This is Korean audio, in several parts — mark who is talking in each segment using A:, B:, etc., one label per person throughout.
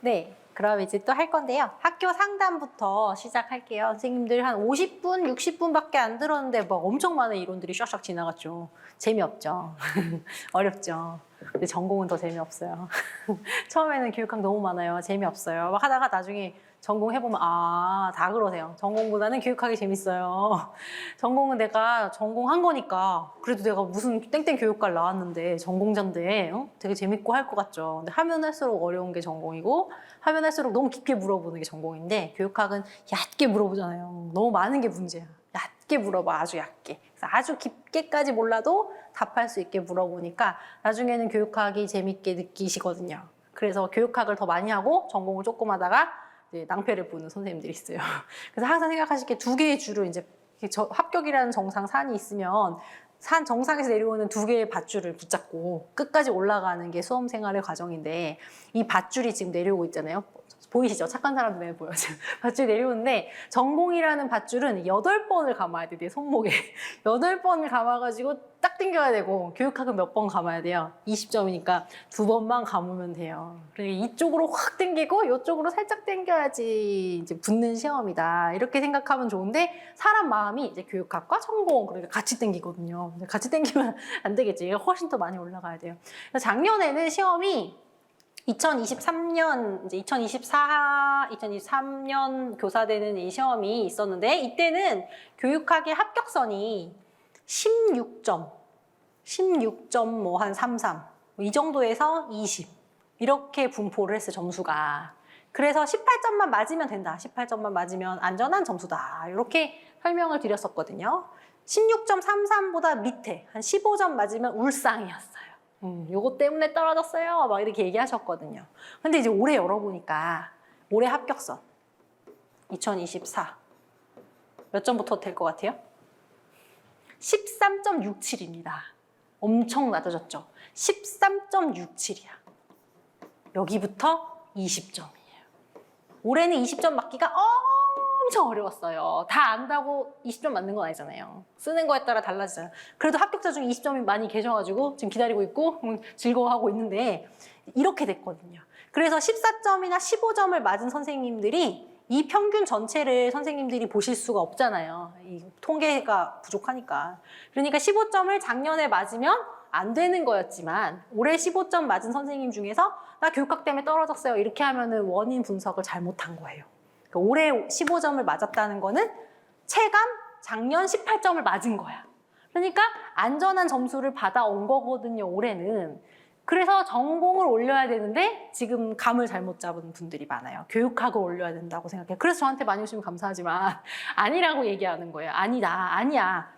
A: 네, 그럼 이제 또 할 건데요. 학교 상담부터 시작할게요. 선생님들 한 50분, 60분밖에 안 들었는데 막 엄청 많은 이론들이 샥샥 지나갔죠. 재미없죠. 어렵죠. 근데 전공은 더 재미없어요. 처음에는 교육학 너무 많아요. 재미없어요. 막 하다가 나중에 전공해보면 다 그러세요. 전공보다는 교육학이 재밌어요. 전공은 내가 전공한 거니까 그래도 내가 무슨 땡땡 교육과를 나왔는데 전공자인데 되게 재밌고 할 것 같죠. 근데 하면 할수록 어려운 게 전공이고 하면 할수록 너무 깊게 물어보는 게 전공인데 교육학은 얕게 물어보잖아요. 너무 많은 게 문제야. 얕게 물어봐, 아주 얕게. 그래서 아주 깊게까지 몰라도 답할 수 있게 물어보니까 나중에는 교육학이 재밌게 느끼시거든요. 그래서 교육학을 더 많이 하고 전공을 조금 하다가 이제 낭패를 보는 선생님들이 있어요. 그래서 항상 생각하실 게 두 개의 줄을 이제 합격이라는 정상 산이 있으면 산 정상에서 내려오는 두 개의 밧줄을 붙잡고 끝까지 올라가는 게 수험 생활의 과정인데 이 밧줄이 지금 내려오고 있잖아요. 보이시죠? 착한 사람 눈에 보여요. 밧줄이 내려오는데 전공이라는 밧줄은 8번을 감아야 돼, 내 손목에. 8번을 감아가지고 딱 당겨야 되고 교육학은 몇 번 감아야 돼요? 20점이니까 2번만 감으면 돼요. 그러니까 이쪽으로 확 당기고 이쪽으로 살짝 당겨야지 이제 붙는 시험이다. 이렇게 생각하면 좋은데 사람 마음이 이제 교육학과 전공 그러니까 같이 당기거든요. 같이 당기면 안 되겠지. 훨씬 더 많이 올라가야 돼요. 그래서 작년에는 시험이 2023년, 이제 2023년 교사되는 이 시험이 있었는데 이때는 교육학의 합격선이 16점 뭐 한 33, 이 정도에서 20 이렇게 분포를 했어요, 점수가. 그래서 18점만 맞으면 된다. 18점만 맞으면 안전한 점수다. 이렇게 설명을 드렸었거든요. 16.33보다 밑에 한 15점 맞으면 울상이었어요. 요거 때문에 떨어졌어요. 막 이렇게 얘기하셨거든요. 근데 이제 올해 열어보니까 올해 합격선 2024 몇 점부터 될 것 같아요? 13.67입니다. 엄청 낮아졌죠? 13.67이야. 여기부터 20점이에요. 올해는 20점 맞기가 엄청 어려웠어요. 다 안다고 20점 맞는 건 아니잖아요. 쓰는 거에 따라 달라지잖아요. 그래도 합격자 중에 20점이 많이 계셔가지고 지금 기다리고 있고 즐거워하고 있는데 이렇게 됐거든요. 그래서 14점이나 15점을 맞은 선생님들이 이 평균 전체를 선생님들이 보실 수가 없잖아요. 이 통계가 부족하니까. 그러니까 15점을 작년에 맞으면 안 되는 거였지만 올해 15점 맞은 선생님 중에서 나 교육학 때문에 떨어졌어요. 이렇게 하면은 원인 분석을 잘못한 거예요. 그러니까 올해 15점을 맞았다는 거는 체감 작년 18점을 맞은 거야. 그러니까 안전한 점수를 받아온 거거든요, 올해는. 그래서 전공을 올려야 되는데 지금 감을 잘못 잡은 분들이 많아요. 교육학을 올려야 된다고 생각해요. 그래서 저한테 많이 오시면 감사하지만 아니라고 얘기하는 거예요. 아니야.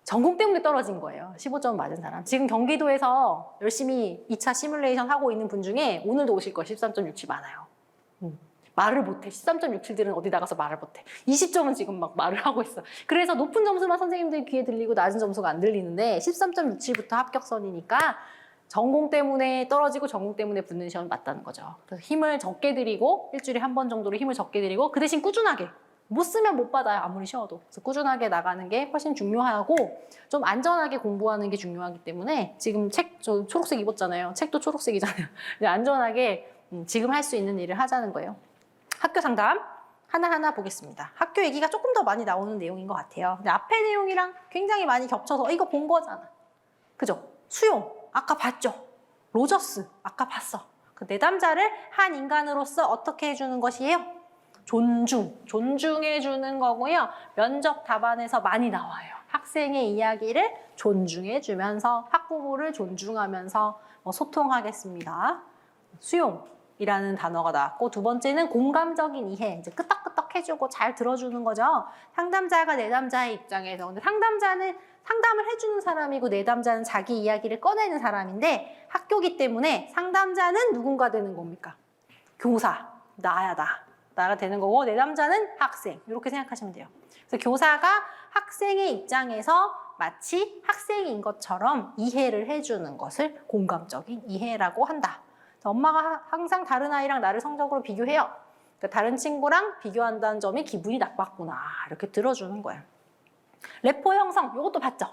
A: 전공 때문에 떨어진 거예요. 15점 맞은 사람. 지금 경기도에서 열심히 2차 시뮬레이션 하고 있는 분 중에 오늘도 오실 거예요. 13.67 많아요. 말을 못해. 13.67들은 어디 나가서 말을 못해. 20점은 지금 막 말을 하고 있어. 그래서 높은 점수만 선생님들 귀에 들리고 낮은 점수가 안 들리는데 13.67부터 합격선이니까 전공 때문에 떨어지고 전공 때문에 붙는 시험이 맞다는 거죠. 그래서 힘을 적게 들이고 일주일에 한 번 정도로 힘을 적게 들이고 그 대신 꾸준하게 못 쓰면 못 받아요. 아무리 쉬어도. 그래서 꾸준하게 나가는 게 훨씬 중요하고 좀 안전하게 공부하는 게 중요하기 때문에 지금 저 초록색 입었잖아요. 책도 초록색이잖아요. 안전하게 지금 할 수 있는 일을 하자는 거예요. 학교 상담 하나하나 보겠습니다. 학교 얘기가 조금 더 많이 나오는 내용인 것 같아요. 근데 앞에 내용이랑 굉장히 많이 겹쳐서 이거 본 거잖아. 그죠? 수용 아까 봤죠? 로저스 아까 봤어. 그 내담자를 한 인간으로서 어떻게 해주는 것이에요? 존중해주는 거고요. 면접 답안에서 많이 나와요. 학생의 이야기를 존중해주면서 학부모를 존중하면서 소통하겠습니다. 수용이라는 단어가 나왔고 두 번째는 공감적인 이해. 이제 끄떡끄떡 해주고 잘 들어주는 거죠. 상담자가 내담자의 입장에서. 근데 상담자는 상담을 해주는 사람이고 내담자는 자기 이야기를 꺼내는 사람인데 학교기 때문에 상담자는 누군가 되는 겁니까? 교사, 나가 되는 거고 내담자는 학생 이렇게 생각하시면 돼요. 그래서 교사가 학생의 입장에서 마치 학생인 것처럼 이해를 해주는 것을 공감적인 이해라고 한다. 엄마가 항상 다른 아이랑 나를 성적으로 비교해요. 그러니까 다른 친구랑 비교한다는 점이 기분이 나빴구나 이렇게 들어주는 거예요. 레포 형성 이것도 봤죠?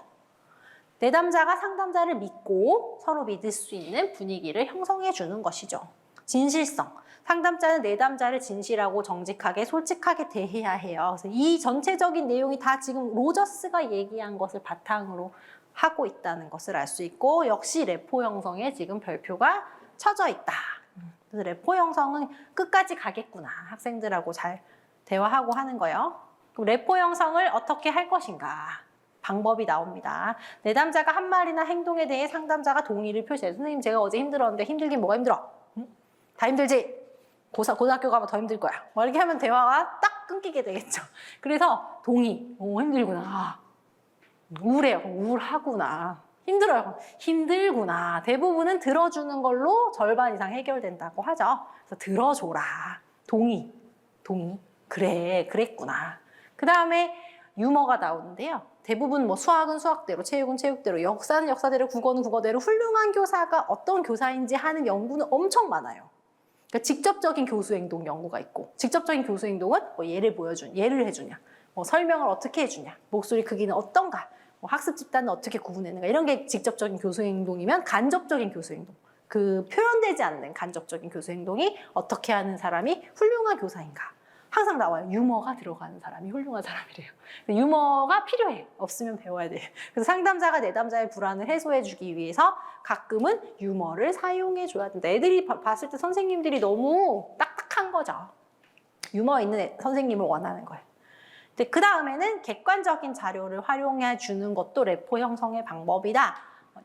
A: 내담자가 상담자를 믿고 서로 믿을 수 있는 분위기를 형성해 주는 것이죠. 진실성. 상담자는 내담자를 진실하고 정직하게 솔직하게 대해야 해요. 그래서 이 전체적인 내용이 다 지금 로저스가 얘기한 것을 바탕으로 하고 있다는 것을 알 수 있고 역시 레포 형성에 지금 별표가 쳐져 있다. 그래서 레포 형성은 끝까지 가겠구나. 학생들하고 잘 대화하고 하는 거예요. 그럼 레포 형성을 어떻게 할 것인가? 방법이 나옵니다. 내담자가 한 말이나 행동에 대해 상담자가 동의를 표시해요. 선생님 제가 어제 힘들었는데 힘들긴 뭐가 힘들어? 응? 다 힘들지? 고등학교 가면 더 힘들 거야. 뭐 이렇게 하면 대화가 딱 끊기게 되겠죠. 그래서 동의. 힘들구나. 우울해요. 우울하구나. 힘들어요. 힘들구나. 대부분은 들어주는 걸로 절반 이상 해결된다고 하죠. 그래서 들어줘라. 동의. 그래, 그랬구나. 그 다음에 유머가 나오는데요. 대부분 뭐 수학은 수학대로, 체육은 체육대로, 역사는 역사대로, 국어는 국어대로 훌륭한 교사가 어떤 교사인지 하는 연구는 엄청 많아요. 그러니까 직접적인 교수 행동 연구가 있고 직접적인 교수 행동은 뭐 예를 해주냐, 뭐 설명을 어떻게 해주냐, 목소리 크기는 어떤가, 뭐 학습 집단은 어떻게 구분했는가 이런 게 직접적인 교수 행동이면 간접적인 교수 행동, 그 표현되지 않는 간접적인 교수 행동이 어떻게 하는 사람이 훌륭한 교사인가 항상 나와요. 유머가 들어가는 사람이 훌륭한 사람이래요. 유머가 필요해. 없으면 배워야 돼. 그래서 상담자가 내담자의 불안을 해소해주기 위해서 가끔은 유머를 사용해줘야 된다. 애들이 봤을 때 선생님들이 너무 딱딱한 거죠. 유머 있는 선생님을 원하는 거예요. 근데 그 다음에는 객관적인 자료를 활용해 주는 것도 레포 형성의 방법이다.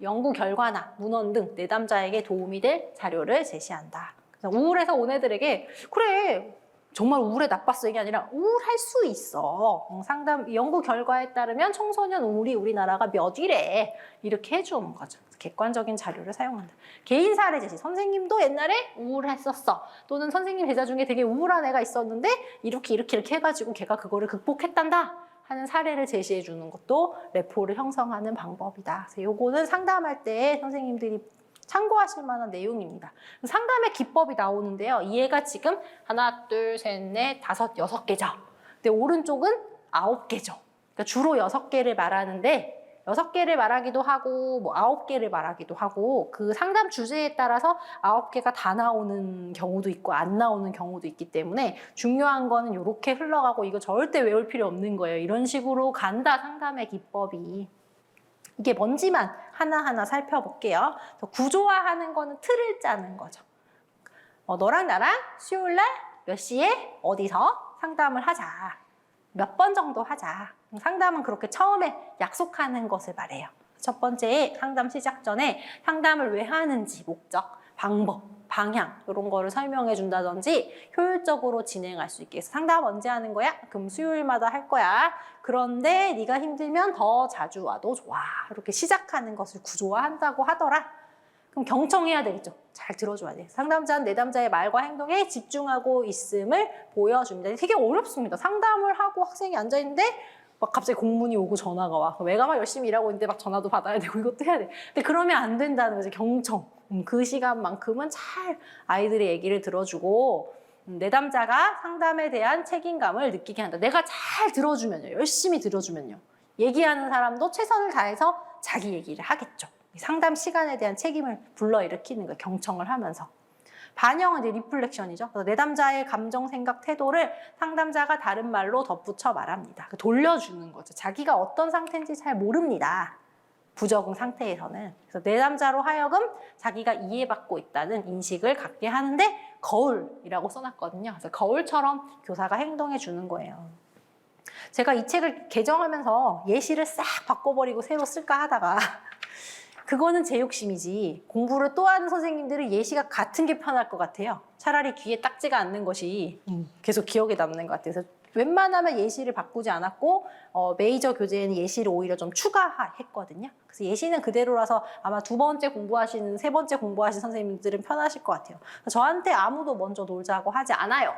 A: 연구 결과나 문헌 등 내담자에게 도움이 될 자료를 제시한다. 그래서 우울해서 온 애들에게 그래 정말 우울해 나빴어 이게 아니라 우울할 수 있어. 상담 연구 결과에 따르면 청소년 우울이 우리나라가 몇 위래 이렇게 해주는 거죠. 객관적인 자료를 사용한다. 개인 사례 제시. 선생님도 옛날에 우울했었어. 또는 선생님 제자 중에 되게 우울한 애가 있었는데 이렇게 해가지고 걔가 그거를 극복했단다 하는 사례를 제시해 주는 것도 레포를 형성하는 방법이다. 그래서 요거는 상담할 때 선생님들이 참고하실 만한 내용입니다. 상담의 기법이 나오는데요. 이해가 지금 하나, 둘, 셋, 넷, 다섯, 6개죠. 근데 오른쪽은 9개죠. 그러니까 주로 6개를 말하는데 6개를 말하기도 하고 뭐 9개를 말하기도 하고 그 상담 주제에 따라서 9개가 다 나오는 경우도 있고 안 나오는 경우도 있기 때문에 중요한 거는 이렇게 흘러가고 이거 절대 외울 필요 없는 거예요. 이런 식으로 간다 상담의 기법이. 이게 뭔지만 하나하나 살펴볼게요. 구조화하는 거는 틀을 짜는 거죠. 너랑 나랑 수요일 날 몇 시에 어디서 상담을 하자. 몇 번 정도 하자. 상담은 그렇게 처음에 약속하는 것을 말해요. 첫 번째 상담 시작 전에 상담을 왜 하는지, 목적, 방법, 방향 이런 거를 설명해 준다든지 효율적으로 진행할 수 있게 해서 상담 언제 하는 거야? 그럼 수요일마다 할 거야. 그런데 네가 힘들면 더 자주 와도 좋아. 이렇게 시작하는 것을 구조화한다고 하더라. 그럼 경청해야 되겠죠. 잘 들어줘야 돼. 상담자는 내담자의 말과 행동에 집중하고 있음을 보여줍니다. 되게 어렵습니다. 상담을 하고 학생이 앉아있는데 막 갑자기 공문이 오고 전화가 와. 내가 막 열심히 일하고 있는데 막 전화도 받아야 되고 이것도 해야 돼. 근데 그러면 안 된다는 거지. 경청. 그 시간만큼은 잘 아이들의 얘기를 들어주고 내담자가 상담에 대한 책임감을 느끼게 한다. 내가 잘 들어주면요. 열심히 들어주면요. 얘기하는 사람도 최선을 다해서 자기 얘기를 하겠죠. 상담 시간에 대한 책임을 불러일으키는 거예요. 경청을 하면서. 반영은 이제 리플렉션이죠. 그래서 내담자의 감정, 생각, 태도를 상담자가 다른 말로 덧붙여 말합니다. 돌려주는 거죠. 자기가 어떤 상태인지 잘 모릅니다. 부적응 상태에서는. 그래서 내담자로 하여금 자기가 이해받고 있다는 인식을 갖게 하는데 거울이라고 써놨거든요. 그래서 거울처럼 교사가 행동해 주는 거예요. 제가 이 책을 개정하면서 예시를 싹 바꿔버리고 새로 쓸까 하다가 그거는 제 욕심이지 공부를 또 하는 선생님들은 예시가 같은 게 편할 것 같아요. 차라리 귀에 딱지가 않는 것이 계속 기억에 남는 것 같아요. 그래서 웬만하면 예시를 바꾸지 않았고 메이저 교재에는 예시를 오히려 좀 추가했거든요. 그래서 예시는 그대로라서 아마 2번째 공부하시는 3번째 공부하시는 선생님들은 편하실 것 같아요. 저한테 아무도 먼저 놀자고 하지 않아요.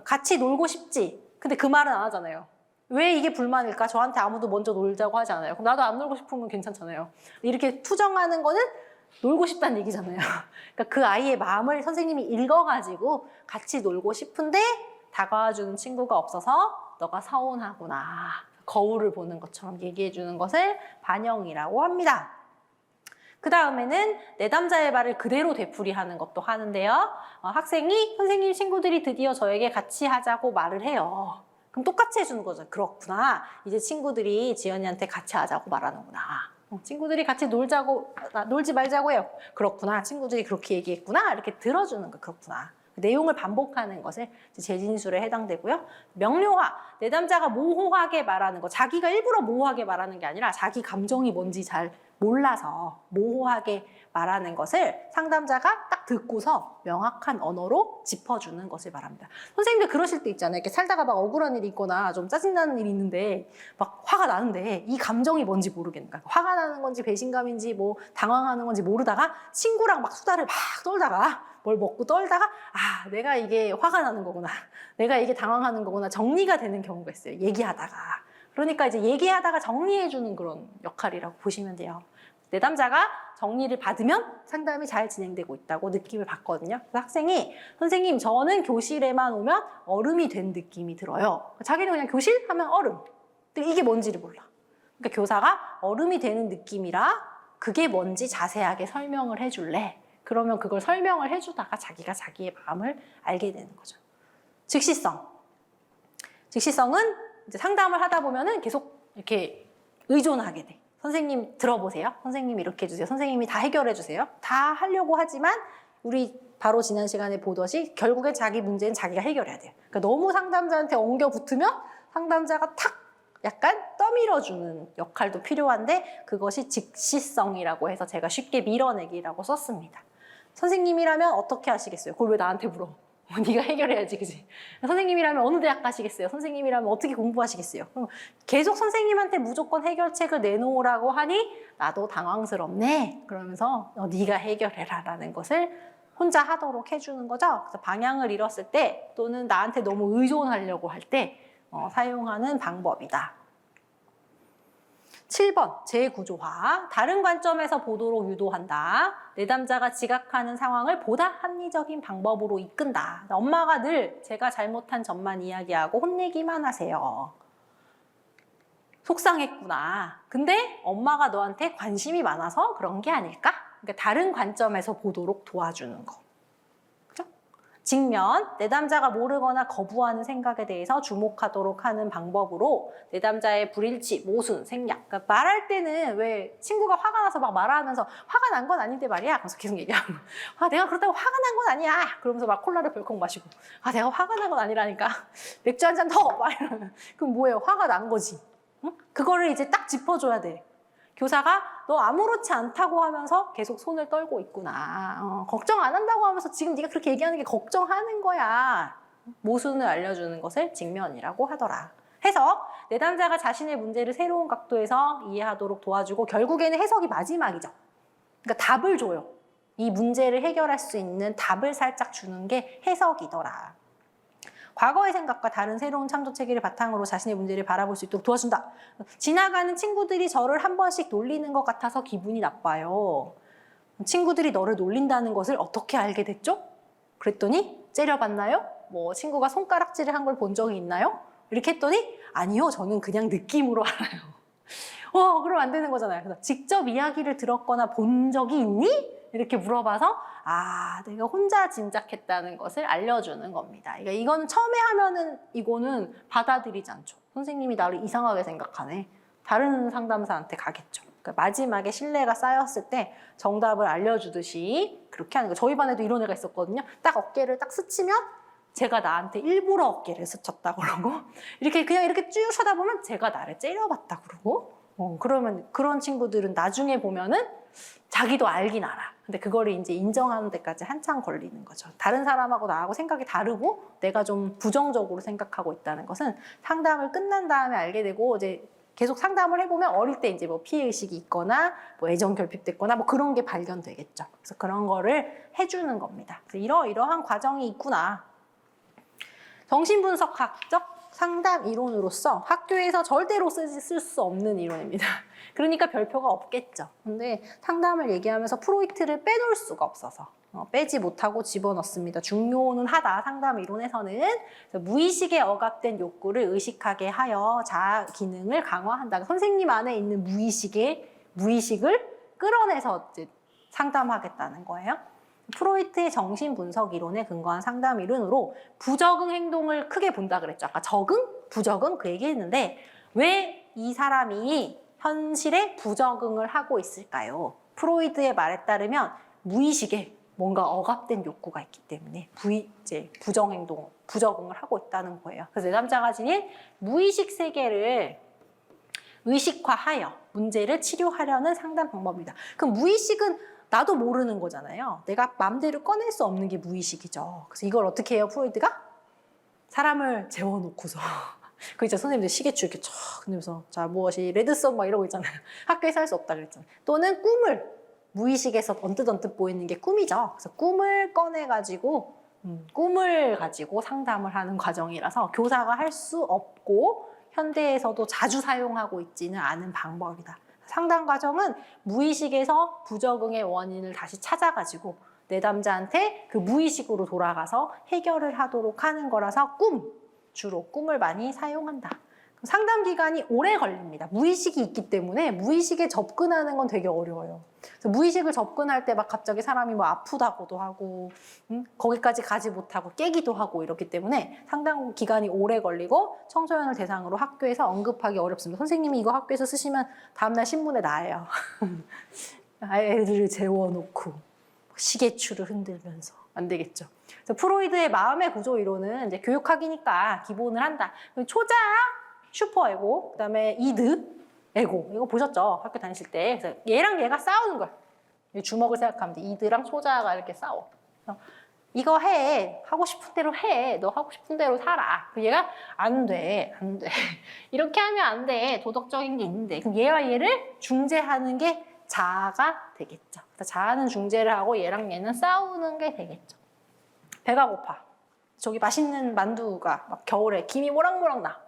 A: 같이 놀고 싶지. 근데 그 말은 안 하잖아요. 왜 이게 불만일까? 저한테 아무도 먼저 놀자고 하지 않아요. 그럼 나도 안 놀고 싶으면 괜찮잖아요. 이렇게 투정하는 거는 놀고 싶다는 얘기잖아요. 그러니까 그 아이의 마음을 선생님이 읽어가지고 같이 놀고 싶은데 다가와주는 친구가 없어서 너가 서운하구나. 거울을 보는 것처럼 얘기해 주는 것을 반영이라고 합니다. 그 다음에는 내담자의 말을 그대로 되풀이하는 것도 하는데요. 학생이 선생님 친구들이 드디어 저에게 같이 하자고 말을 해요. 그럼 똑같이 해주는 거죠. 그렇구나. 이제 친구들이 지연이한테 같이 하자고 말하는구나. 친구들이 같이 놀지 말자고 해요. 그렇구나. 친구들이 그렇게 얘기했구나. 이렇게 들어주는 거. 그렇구나. 내용을 반복하는 것을 재진술에 해당되고요. 명료화, 내담자가 모호하게 말하는 거. 자기가 일부러 모호하게 말하는 게 아니라 자기 감정이 뭔지 잘 몰라서 모호하게 말하는 것을 상담자가 딱 듣고서 명확한 언어로 짚어주는 것을 말합니다. 선생님들 그러실 때 있잖아요. 이렇게 살다가 막 억울한 일이 있거나 좀 짜증나는 일이 있는데 막 화가 나는데 이 감정이 뭔지 모르겠는 거야. 화가 나는 건지 배신감인지 뭐 당황하는 건지 모르다가 친구랑 막 수다를 막 떨다가 뭘 먹고 떨다가 아, 내가 이게 화가 나는 거구나. 내가 이게 당황하는 거구나. 정리가 되는 경우가 있어요. 얘기하다가. 그러니까 이제 얘기하다가 정리해주는 그런 역할이라고 보시면 돼요. 내담자가 정리를 받으면 상담이 잘 진행되고 있다고 느낌을 받거든요. 그래서 학생이 선생님 저는 교실에만 오면 얼음이 된 느낌이 들어요. 자기는 그냥 교실 하면 얼음. 근데 이게 뭔지를 몰라. 그러니까 교사가 얼음이 되는 느낌이라 그게 뭔지 자세하게 설명을 해줄래. 그러면 그걸 설명을 해주다가 자기가 자기의 마음을 알게 되는 거죠. 즉시성. 즉시성은 이제 상담을 하다 보면은 계속 이렇게 의존하게 돼. 선생님 들어보세요. 선생님이 이렇게 해주세요. 선생님이 다 해결해 주세요. 다 하려고 하지만 우리 바로 지난 시간에 보듯이 결국엔 자기 문제는 자기가 해결해야 돼요. 그러니까 너무 상담자한테 엉겨 붙으면 상담자가 탁 약간 떠밀어주는 역할도 필요한데 그것이 즉시성이라고 해서 제가 쉽게 밀어내기라고 썼습니다. 선생님이라면 어떻게 하시겠어요? 그걸 왜 나한테 물어? 네가 해결해야지, 그지? 선생님이라면 어느 대학 가시겠어요? 선생님이라면 어떻게 공부하시겠어요? 계속 선생님한테 무조건 해결책을 내놓으라고 하니 나도 당황스럽네. 그러면서 네가 해결해라 라는 것을 혼자 하도록 해주는 거죠. 그래서 방향을 잃었을 때 또는 나한테 너무 의존하려고 할 때 사용하는 방법이다. 7번 재구조화, 다른 관점에서 보도록 유도한다. 내담자가 지각하는 상황을 보다 합리적인 방법으로 이끈다. 엄마가 늘 제가 잘못한 점만 이야기하고 혼내기만 하세요. 속상했구나. 근데 엄마가 너한테 관심이 많아서 그런 게 아닐까? 그러니까 다른 관점에서 보도록 도와주는 거. 직면, 내담자가 모르거나 거부하는 생각에 대해서 주목하도록 하는 방법으로 내담자의 불일치, 모순, 생략. 그러니까 말할 때는 왜 친구가 화가 나서 막 말하면서 화가 난 건 아닌데 말이야. 그래서 계속 얘기하고 아, 내가 그렇다고 화가 난 건 아니야. 그러면서 막 콜라를 벌컥 마시고 아, 내가 화가 난 건 아니라니까. 맥주 한 잔 더! 막 이러면 그럼 뭐예요? 화가 난 거지. 응? 그거를 이제 딱 짚어줘야 돼. 교사가 너 아무렇지 않다고 하면서 계속 손을 떨고 있구나. 걱정 안 한다고 하면서 지금 네가 그렇게 얘기하는 게 걱정하는 거야. 모순을 알려주는 것을 직면이라고 하더라. 해서 내담자가 자신의 문제를 새로운 각도에서 이해하도록 도와주고 결국에는 해석이 마지막이죠. 그러니까 답을 줘요. 이 문제를 해결할 수 있는 답을 살짝 주는 게 해석이더라. 과거의 생각과 다른 새로운 참조 체계를 바탕으로 자신의 문제를 바라볼 수 있도록 도와준다. 지나가는 친구들이 저를 한 번씩 놀리는 것 같아서 기분이 나빠요. 친구들이 너를 놀린다는 것을 어떻게 알게 됐죠? 그랬더니 째려봤나요? 뭐 친구가 손가락질을 한 걸 본 적이 있나요? 이렇게 했더니 아니요, 저는 그냥 느낌으로 알아요. 그럼 안 되는 거잖아요. 그래서 직접 이야기를 들었거나 본 적이 있니? 이렇게 물어봐서 아, 내가 혼자 짐작했다는 것을 알려주는 겁니다. 그러니까 이거는 처음에 하면은 이거는 받아들이지 않죠. 선생님이 나를 이상하게 생각하네. 다른 상담사한테 가겠죠. 그러니까 마지막에 신뢰가 쌓였을 때 정답을 알려주듯이 그렇게 하는 거예요. 저희 반에도 이런 애가 있었거든요. 딱 어깨를 딱 스치면 제가 나한테 일부러 어깨를 스쳤다 그러고 이렇게 그냥 이렇게 쭉 쳐다보면 제가 나를 째려봤다 그러고 그러면 그런 친구들은 나중에 보면은 자기도 알긴 알아. 근데 그거를 이제 인정하는 데까지 한참 걸리는 거죠. 다른 사람하고 나하고 생각이 다르고 내가 좀 부정적으로 생각하고 있다는 것은 상담을 끝난 다음에 알게 되고 이제 계속 상담을 해보면 어릴 때 이제 뭐 피해의식이 있거나 뭐 애정 결핍됐거나 뭐 그런 게 발견되겠죠. 그래서 그런 거를 해주는 겁니다. 그래서 이러한 과정이 있구나. 정신분석학적 상담 이론으로서 학교에서 절대로 쓸 수 없는 이론입니다. 그러니까 별표가 없겠죠. 근데 상담을 얘기하면서 프로이트를 빼놓을 수가 없어서 빼지 못하고 집어넣습니다. 중요는 하다. 상담 이론에서는 무의식에 억압된 욕구를 의식하게 하여 자아 기능을 강화한다. 선생님 안에 있는 무의식을 끌어내서 이제 상담하겠다는 거예요. 프로이트의 정신분석 이론에 근거한 상담 이론으로 부적응 행동을 크게 본다 그랬죠. 아까 적응, 부적응 그 얘기했는데 왜 이 사람이 현실에 부적응을 하고 있을까요? 프로이드의 말에 따르면 무의식에 뭔가 억압된 욕구가 있기 때문에 부정행동, 부적응을 하고 있다는 거예요. 그래서 내담자가 지닌 무의식 세계를 의식화하여 문제를 치료하려는 상담 방법입니다. 그럼 무의식은 나도 모르는 거잖아요. 내가 마음대로 꺼낼 수 없는 게 무의식이죠. 그래서 이걸 어떻게 해요, 프로이드가? 사람을 재워놓고서. 그 있잖아, 선생님들 시계추 이렇게 쫙 흔들면서 자, 무엇이 레드썬 막 이러고 있잖아요. 학교에서 할 수 없다 그랬잖아요. 또는 꿈을 무의식에서 언뜻 보이는 게 꿈이죠. 그래서 꿈을 꺼내가지고 꿈을 가지고 상담을 하는 과정이라서 교사가 할 수 없고 현대에서도 자주 사용하고 있지는 않은 방법이다. 상담 과정은 무의식에서 부적응의 원인을 다시 찾아가지고 내담자한테 그 무의식으로 돌아가서 해결을 하도록 하는 거라서 주로 꿈을 많이 사용한다. 상담 기간이 오래 걸립니다. 무의식이 있기 때문에 무의식에 접근하는 건 되게 어려워요. 그래서 무의식을 접근할 때 막 갑자기 사람이 뭐 아프다고도 하고 거기까지 가지 못하고 깨기도 하고 이렇기 때문에 상담 기간이 오래 걸리고 청소년을 대상으로 학교에서 언급하기 어렵습니다. 선생님이 이거 학교에서 쓰시면 다음날 신문에 나와요. 애들을 재워놓고 시계추를 흔들면서 안 되겠죠. 그래서 프로이드의 마음의 구조 이론은 이제 교육학이니까 기본을 한다. 초자 슈퍼에고, 그 다음에 이드, 에고. 이거 보셨죠? 학교 다니실 때. 그래서 얘랑 얘가 싸우는 거야. 주먹을 생각하면 돼. 이드랑 초자가 이렇게 싸워. 이거 해. 하고 싶은 대로 해. 너 하고 싶은 대로 살아. 얘가 안 돼. 안 돼. 이렇게 하면 안 돼. 도덕적인 게 있는데. 그럼 얘와 얘를 중재하는 게 자아가 되겠죠. 그래서 자아는 중재를 하고 얘랑 얘는 싸우는 게 되겠죠. 배가 고파. 저기 맛있는 만두가 막 겨울에 김이 모락모락 나.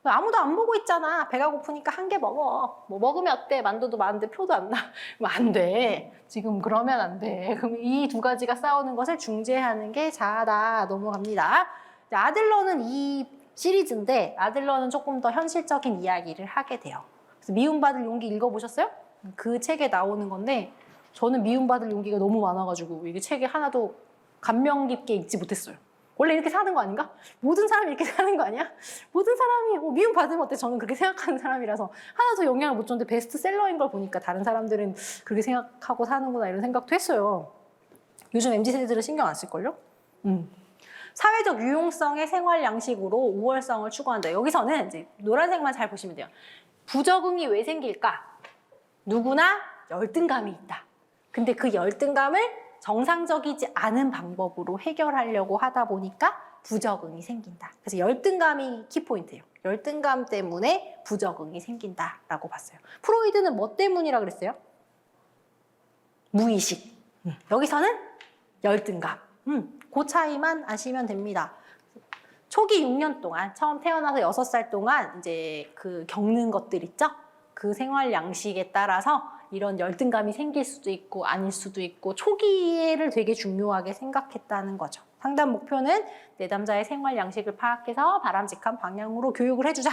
A: 아무도 안 보고 있잖아. 배가 고프니까 한 개 먹어. 뭐 먹으면 어때? 만두도 많은데 표도 안 나. 그럼 안 돼. 지금 그러면 안 돼. 그럼 이 두 가지가 싸우는 것을 중재하는 게 자아다. 넘어갑니다. 아들러는 이 시리즈인데 아들러는 조금 더 현실적인 이야기를 하게 돼요. 그래서 미움받을 용기 읽어보셨어요? 그 책에 나오는 건데 저는 미움받을 용기가 너무 많아가지고 이게 책에 하나도 감명 깊게 읽지 못했어요. 원래 이렇게 사는 거 아닌가? 모든 사람이 이렇게 사는 거 아니야? 모든 사람이 미움받으면 어때? 저는 그렇게 생각하는 사람이라서 하나도 영향을 못 줬는데 베스트셀러인 걸 보니까 다른 사람들은 그렇게 생각하고 사는구나 이런 생각도 했어요. 요즘 MZ세대들은 신경 안 쓸걸요? 사회적 유용성의 생활 양식으로 우월성을 추구한다. 여기서는 이제 노란색만 잘 보시면 돼요. 부적응이 왜 생길까? 누구나 열등감이 있다. 근데 그 열등감을 정상적이지 않은 방법으로 해결하려고 하다 보니까 부적응이 생긴다. 그래서 열등감이 키포인트예요. 열등감 때문에 부적응이 생긴다라고 봤어요. 프로이드는 뭐 때문이라 그랬어요? 무의식. 여기서는 열등감. 그 차이만 아시면 됩니다. 초기 6년 동안, 처음 태어나서 6살 동안 이제 그 겪는 것들 있죠? 그 생활 양식에 따라서 이런 열등감이 생길 수도 있고 아닐 수도 있고 초기를 되게 중요하게 생각했다는 거죠. 상담 목표는 내담자의 생활 양식을 파악해서 바람직한 방향으로 교육을 해주자.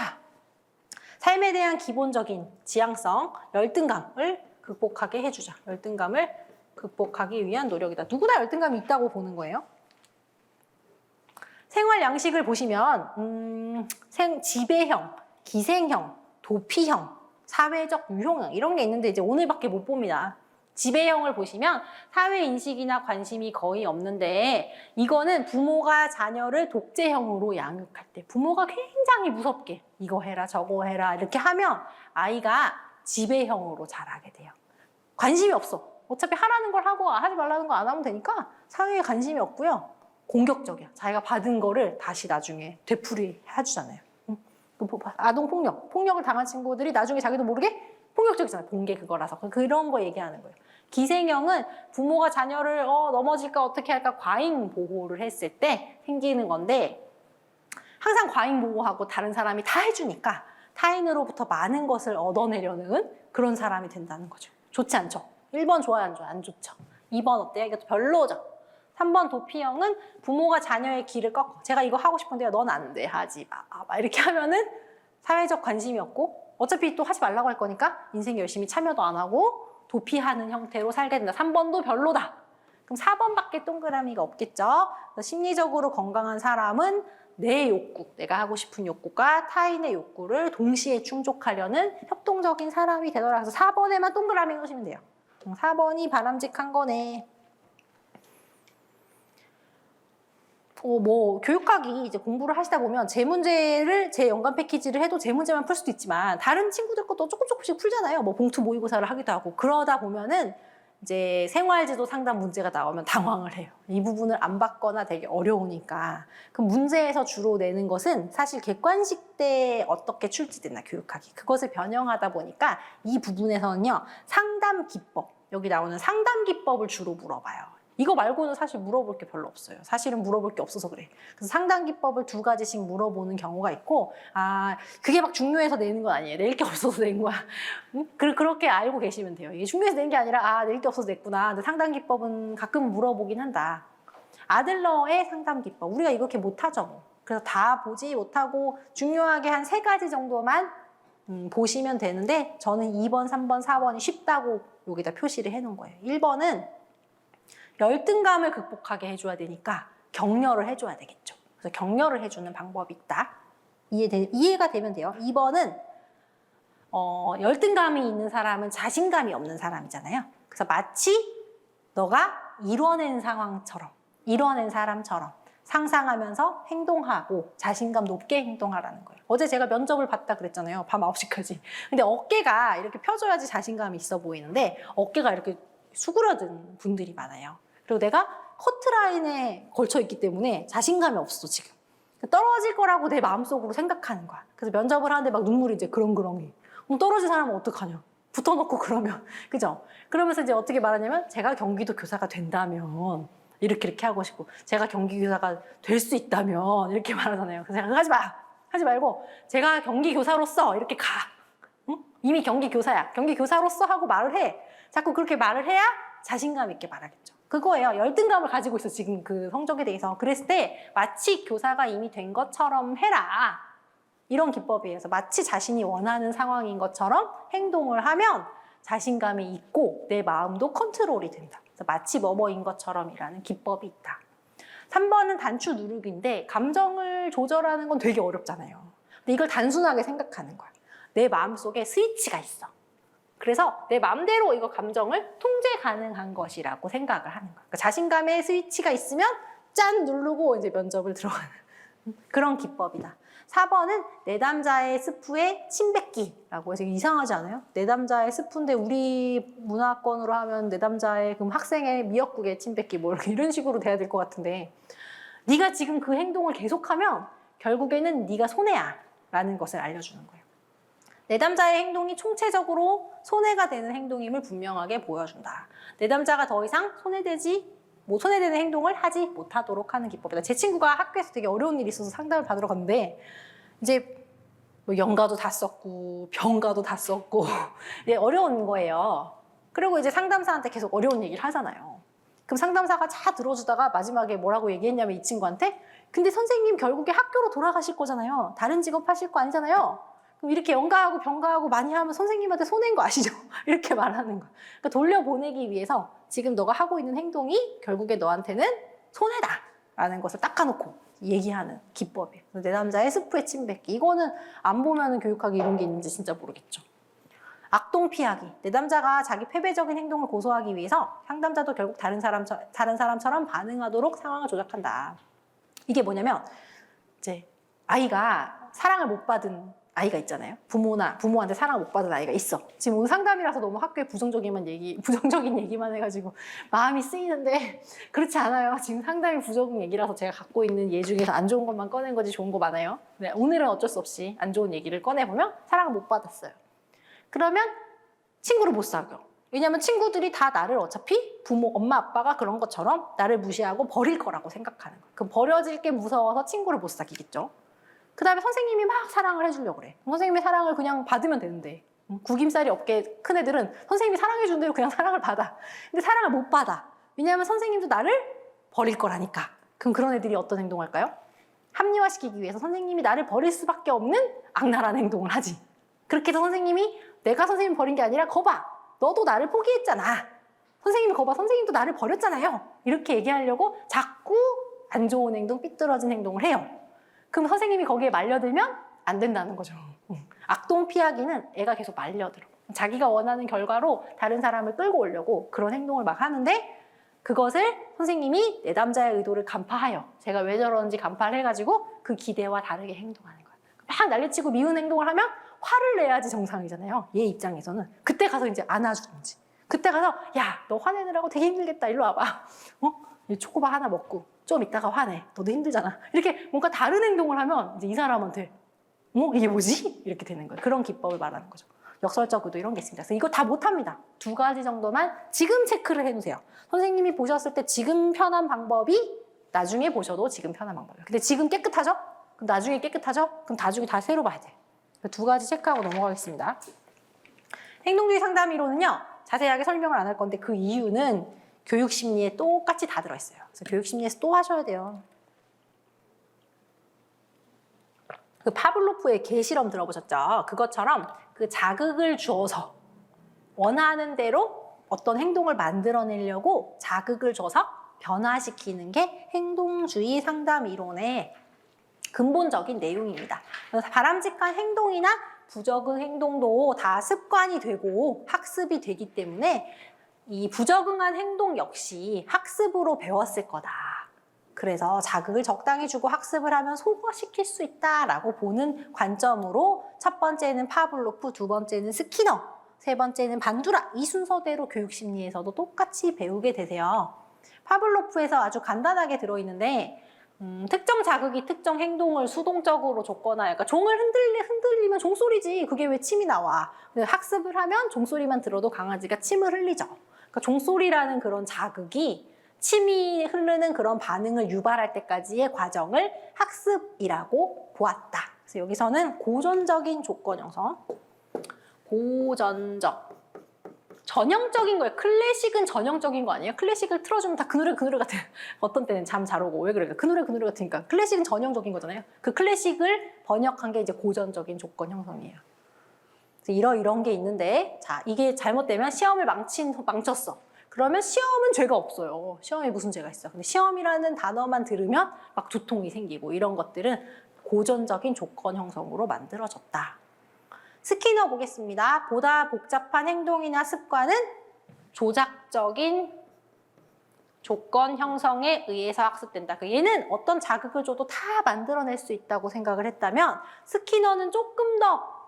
A: 삶에 대한 기본적인 지향성, 열등감을 극복하게 해주자. 열등감을 극복하기 위한 노력이다. 누구나 열등감이 있다고 보는 거예요. 생활 양식을 보시면 지배형, 기생형, 도피형, 사회적 유형형 이런 게 있는데 이제 오늘밖에 못 봅니다. 지배형을 보시면 사회 인식이나 관심이 거의 없는데 이거는 부모가 자녀를 독재형으로 양육할 때 부모가 굉장히 무섭게 이거 해라 저거 해라 이렇게 하면 아이가 지배형으로 자라게 돼요. 관심이 없어. 어차피 하라는 걸 하고 하지 말라는 거 안 하면 되니까 사회에 관심이 없고요. 공격적이야. 자기가 받은 거를 다시 나중에 되풀이 해주잖아요. 아동폭력, 폭력을 당한 친구들이 나중에 자기도 모르게 폭력적이잖아요. 본 게 그거라서. 그런 거 얘기하는 거예요. 기생형은 부모가 자녀를 넘어질까 어떻게 할까 과잉 보호를 했을 때 생기는 건데 항상 과잉 보호하고 다른 사람이 다 해주니까 타인으로부터 많은 것을 얻어내려는 그런 사람이 된다는 거죠. 좋지 않죠? 1번 좋아요, 안 좋아요? 안 좋죠. 2번 어때요? 이것도 별로죠. 3번 도피형은 부모가 자녀의 길을 꺾어. 제가 이거 하고 싶은데요. 넌 안 돼. 하지 마. 이렇게 하면은 사회적 관심이 없고 어차피 또 하지 말라고 할 거니까 인생 열심히 참여도 안 하고 도피하는 형태로 살게 된다. 3번도 별로다. 그럼 4번밖에 동그라미가 없겠죠. 그래서 심리적으로 건강한 사람은 내 욕구, 내가 하고 싶은 욕구가 타인의 욕구를 동시에 충족하려는 협동적인 사람이 되더라. 그래서 4번에만 동그라미 넣으시면 돼요. 4번이 바람직한 거네. 교육학이 이제 공부를 하시다 보면 제 문제를, 제 연관 패키지를 해도 제 문제만 풀 수도 있지만 다른 친구들 것도 조금씩 풀잖아요. 봉투 모의고사를 하기도 하고. 그러다 보면은 이제 생활지도 상담 문제가 나오면 당황을 해요. 이 부분을 안 받거나 되게 어려우니까. 그 문제에서 주로 내는 것은 사실 객관식 때 어떻게 출제됐나, 교육학이. 그것을 변형하다 보니까 이 부분에서는요, 상담 기법, 여기 나오는 상담 기법을 주로 물어봐요. 이거 말고는 사실 물어볼 게 별로 없어요. 사실은 물어볼 게 없어서 그래. 그래서 상담 기법을 2가지씩 물어보는 경우가 있고, 그게 막 중요해서 내는 건 아니에요. 낼 게 없어서 낸 거야. 그렇게 알고 계시면 돼요. 이게 중요해서 낸 게 아니라, 낼 게 없어서 냈구나. 근데 상담 기법은 가끔 물어보긴 한다. 아들러의 상담 기법. 우리가 이렇게 못하죠. 그래서 다 보지 못하고 중요하게 한 3가지 정도만 보시면 되는데, 저는 2번, 3번, 4번이 쉽다고 여기다 표시를 해놓은 거예요. 1번은 열등감을 극복하게 해줘야 되니까 격려를 해줘야 되겠죠. 그래서 격려를 해주는 방법이 있다. 이해가 되면 돼요. 2번은 열등감이 있는 사람은 자신감이 없는 사람이잖아요. 그래서 마치 너가 이뤄낸 사람처럼 상상하면서 행동하고 자신감 높게 행동하라는 거예요. 어제 제가 면접을 봤다 그랬잖아요. 밤 9시까지. 근데 어깨가 이렇게 펴줘야지 자신감이 있어 보이는데 어깨가 이렇게 수그러든 분들이 많아요. 그리고 내가 커트라인에 걸쳐있기 때문에 자신감이 없어, 지금. 떨어질 거라고 내 마음속으로 생각하는 거야. 그래서 면접을 하는데 막 눈물이 이제 그렁그렁해. 그럼 떨어진 사람은 어떡하냐? 붙어놓고 그러면. 그죠? 그러면서 이제 어떻게 말하냐면, 제가 경기도 교사가 된다면, 이렇게 하고 싶고, 제가 경기교사가 될 수 있다면, 이렇게 말하잖아요. 그래서 제가 하지 마! 하지 말고, 제가 경기교사로서 이렇게 가. 응? 이미 경기교사야. 경기교사로서 하고 말을 해. 자꾸 그렇게 말을 해야 자신감 있게 말하겠죠. 그거예요. 열등감을 가지고 있어, 지금 그 성적에 대해서. 그랬을 때 마치 교사가 이미 된 것처럼 해라. 이런 기법이에요. 그래서 마치 자신이 원하는 상황인 것처럼 행동을 하면 자신감이 있고 내 마음도 컨트롤이 된다. 그래서 마치 뭐뭐인 것처럼이라는 기법이 있다. 3번은 단추 누르기인데 감정을 조절하는 건 되게 어렵잖아요. 근데 이걸 단순하게 생각하는 거야. 내 마음속에 스위치가 있어. 그래서 내 마음대로 이거 감정을 통제 가능한 것이라고 생각을 하는 거야. 그러니까 자신감의 스위치가 있으면 짠 누르고 이제 면접을 들어가는 그런 기법이다. 4번은 내담자의 스프의 침뱉기라고 해서 이상하지 않아요? 내담자의 스프인데 우리 문화권으로 하면 내담자의 그럼 학생의 미역국에 침뱉기 뭐 이런 식으로 돼야 될 것 같은데, 네가 지금 그 행동을 계속하면 결국에는 네가 손해야 라는 것을 알려주는 거예요. 내담자의 행동이 총체적으로 손해가 되는 행동임을 분명하게 보여준다. 내담자가 더 이상 손해되는 행동을 하지 못하도록 하는 기법이다. 제 친구가 학교에서 되게 어려운 일이 있어서 상담을 받으러 갔는데, 이제 연가도 다 썼고 병가도 다 썼고 어려운 거예요. 그리고 이제 상담사한테 계속 어려운 얘기를 하잖아요. 그럼 상담사가 잘 들어주다가 마지막에 뭐라고 얘기했냐면 이 친구한테, 근데 선생님 결국에 학교로 돌아가실 거잖아요. 다른 직업 하실 거 아니잖아요. 그럼 이렇게 연가하고 병가하고 많이 하면 선생님한테 손해인 거 아시죠? 이렇게 말하는 거야. 그러니까 돌려보내기 위해서 지금 너가 하고 있는 행동이 결국에 너한테는 손해다라는 것을 닦아놓고 얘기하는 기법이에요. 내담자의 스프의 침뱉기. 이거는 안 보면 교육학이 이런 게 있는지 진짜 모르겠죠. 악동 피하기. 내담자가 자기 패배적인 행동을 고소하기 위해서 상담자도 결국 다른 사람처럼 반응하도록 상황을 조작한다. 이게 뭐냐면 이제 아이가 사랑을 못 받은 아이가 있잖아요. 부모한테 사랑을 못 받은 아이가 있어. 지금 오늘 상담이라서 너무 학교에 부정적인 얘기만 해가지고 마음이 쓰이는데 그렇지 않아요. 지금 상담이 부정적인 얘기라서 제가 갖고 있는 예 중에서 안 좋은 것만 꺼낸 거지 좋은 거 많아요. 네, 오늘은 어쩔 수 없이 안 좋은 얘기를 꺼내보면 사랑을 못 받았어요. 그러면 친구를 못 사귀어. 왜냐면 친구들이 다 나를 어차피 엄마, 아빠가 그런 것처럼 나를 무시하고 버릴 거라고 생각하는 거예요. 그럼 버려질 게 무서워서 친구를 못 사귀겠죠. 그 다음에 선생님이 막 사랑을 해주려고 그래. 선생님의 사랑을 그냥 받으면 되는데, 구김살이 없게 큰 애들은 선생님이 사랑해주는 대로 그냥 사랑을 받아. 근데 사랑을 못 받아. 왜냐하면 선생님도 나를 버릴 거라니까. 그럼 그런 애들이 어떤 행동을 할까요? 합리화시키기 위해서 선생님이 나를 버릴 수밖에 없는 악랄한 행동을 하지. 그렇게 해서 선생님이 내가 선생님 버린 게 아니라 거봐. 너도 나를 포기했잖아. 선생님이 거봐, 선생님도 나를 버렸잖아요. 이렇게 얘기하려고 자꾸 안 좋은 행동, 삐뚤어진 행동을 해요. 그럼 선생님이 거기에 말려들면 안 된다는 거죠. 악동 피하기는 애가 계속 말려들어. 자기가 원하는 결과로 다른 사람을 끌고 오려고 그런 행동을 막 하는데 그것을 선생님이 내담자의 의도를 간파하여 제가 왜 저러는지 간파를 해가지고 그 기대와 다르게 행동하는 거야. 막 난리치고 미운 행동을 하면 화를 내야지 정상이잖아요. 얘 입장에서는. 그때 가서 이제 안아주든지. 그때 가서 야, 너 화내느라고 되게 힘들겠다. 일로 와봐. 이 초코바 하나 먹고 좀 이따가 화내. 너도 힘들잖아. 이렇게 뭔가 다른 행동을 하면 이제 이 사람한테 이게 뭐지? 이렇게 되는 거예요. 그런 기법을 말하는 거죠. 역설적 의도 이런 게 있습니다. 그래서 이거 다 못합니다. 2가지 정도만 지금 체크를 해놓으세요. 선생님이 보셨을 때 지금 편한 방법이 나중에 보셔도 지금 편한 방법이에요. 근데 지금 깨끗하죠? 그럼 나중에 깨끗하죠? 그럼 나중에 다 새로 봐야 돼. 2가지 체크하고 넘어가겠습니다. 행동주의 상담 이론은요. 자세하게 설명을 안 할 건데 그 이유는 교육심리에 똑같이 다 들어있어요. 그래서 교육심리에서 또 하셔야 돼요. 그 파블로프의 개 실험 들어보셨죠? 그것처럼 그 자극을 주어서 원하는 대로 어떤 행동을 만들어내려고 자극을 줘서 변화시키는 게 행동주의 상담 이론의 근본적인 내용입니다. 그래서 바람직한 행동이나 부적응 행동도 다 습관이 되고 학습이 되기 때문에 이 부적응한 행동 역시 학습으로 배웠을 거다. 그래서 자극을 적당히 주고 학습을 하면 소화시킬 수 있다라고 보는 관점으로 첫 번째는 파블로프, 2번째는 스키너, 3번째는 반두라 이 순서대로 교육심리에서도 똑같이 배우게 되세요. 파블로프에서 아주 간단하게 들어있는데 특정 자극이 특정 행동을 수동적으로 줬거나 약간 종을 흔들리면 종소리지 그게 왜 침이 나와. 학습을 하면 종소리만 들어도 강아지가 침을 흘리죠. 그러니까 종소리라는 그런 자극이 침이 흐르는 그런 반응을 유발할 때까지의 과정을 학습이라고 보았다. 그래서 여기서는 고전적인 조건 형성, 고전적, 전형적인 거예요. 클래식은 전형적인 거 아니에요? 클래식을 틀어주면 다 그 노래 같아. 어떤 때는 잠 잘 오고 왜 그럴까? 그 노래 같으니까. 클래식은 전형적인 거잖아요. 그 클래식을 번역한 게 이제 고전적인 조건 형성이에요. 그래서 이런 게 있는데 자 이게 잘못되면 시험을 망쳤어. 그러면 시험은 죄가 없어요. 시험에 무슨 죄가 있어. 근데 시험이라는 단어만 들으면 막 두통이 생기고 이런 것들은 고전적인 조건 형성으로 만들어졌다. 스키너 보겠습니다. 보다 복잡한 행동이나 습관은 조작적인 조건 형성에 의해서 학습된다. 얘는 어떤 자극을 줘도 다 만들어낼 수 있다고 생각을 했다면 스키너는 조금 더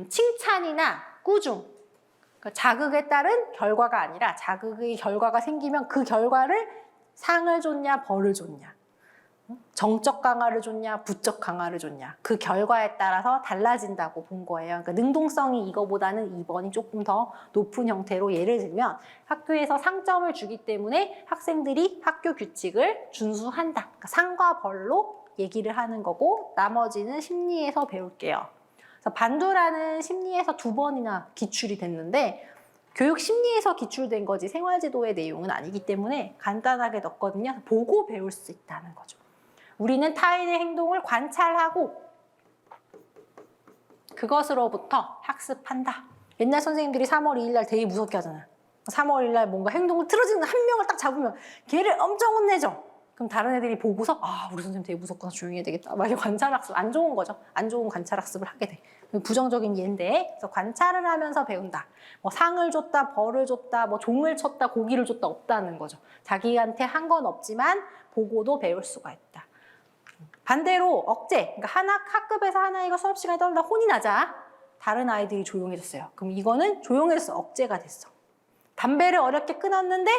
A: 칭찬이나 꾸중, 자극에 따른 결과가 아니라 자극의 결과가 생기면 그 결과를 상을 줬냐 벌을 줬냐, 정적 강화를 줬냐 부적 강화를 줬냐 그 결과에 따라서 달라진다고 본 거예요. 그러니까 능동성이 이거보다는 2번이 조금 더 높은 형태로 예를 들면 학교에서 상점을 주기 때문에 학생들이 학교 규칙을 준수한다. 그러니까 상과 벌로 얘기를 하는 거고 나머지는 심리에서 배울게요. 그래서 반두라는 심리에서 2번이나 기출이 됐는데 교육 심리에서 기출된 거지 생활지도의 내용은 아니기 때문에 간단하게 넣었거든요. 보고 배울 수 있다는 거죠. 우리는 타인의 행동을 관찰하고 그것으로부터 학습한다. 옛날 선생님들이 3월 2일 날 되게 무섭게 하잖아요. 3월 1일 날 뭔가 행동을 틀어지는 한 명을 딱 잡으면 걔를 엄청 혼내죠. 그럼 다른 애들이 보고서 우리 선생님 되게 무섭구나 조용히 해야 되겠다. 막 이렇게 관찰학습 안 좋은 거죠. 안 좋은 관찰학습을 하게 돼. 부정적인 예인데 그래서 관찰을 하면서 배운다. 뭐 상을 줬다, 벌을 줬다, 뭐 종을 쳤다, 고기를 줬다 없다는 거죠. 자기한테 한 건 없지만 보고도 배울 수가 있다. 반대로 억제, 그러니까 학급에서 한 아이가 수업 시간에 떨다 혼이 나자 다른 아이들이 조용해졌어요. 그럼 이거는 조용해져서 억제가 됐어. 담배를 어렵게 끊었는데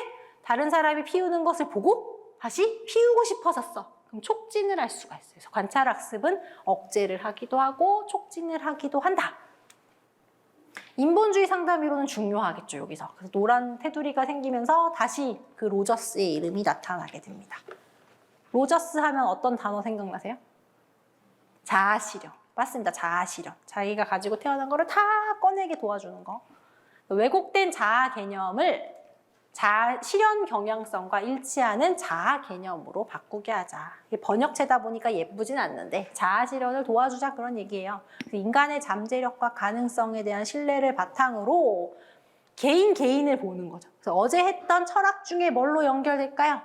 A: 다른 사람이 피우는 것을 보고 다시 피우고 싶어졌어. 그럼 촉진을 할 수가 있어요. 그래서 관찰학습은 억제를 하기도 하고 촉진을 하기도 한다. 인본주의 상담 이론은 중요하겠죠, 여기서. 그래서 노란 테두리가 생기면서 다시 그 로저스의 이름이 나타나게 됩니다. 로저스 하면 어떤 단어 생각나세요? 자아실현. 맞습니다. 자아실현. 자기가 가지고 태어난 거를 다 꺼내게 도와주는 거. 왜곡된 자아 개념을 실현 경향성과 일치하는 자아 개념으로 바꾸게 하자. 이게 번역체다 보니까 예쁘진 않는데 자아 실현을 도와주자 그런 얘기예요. 인간의 잠재력과 가능성에 대한 신뢰를 바탕으로 개인을 보는 거죠. 그래서 어제 했던 철학 중에 뭘로 연결될까요?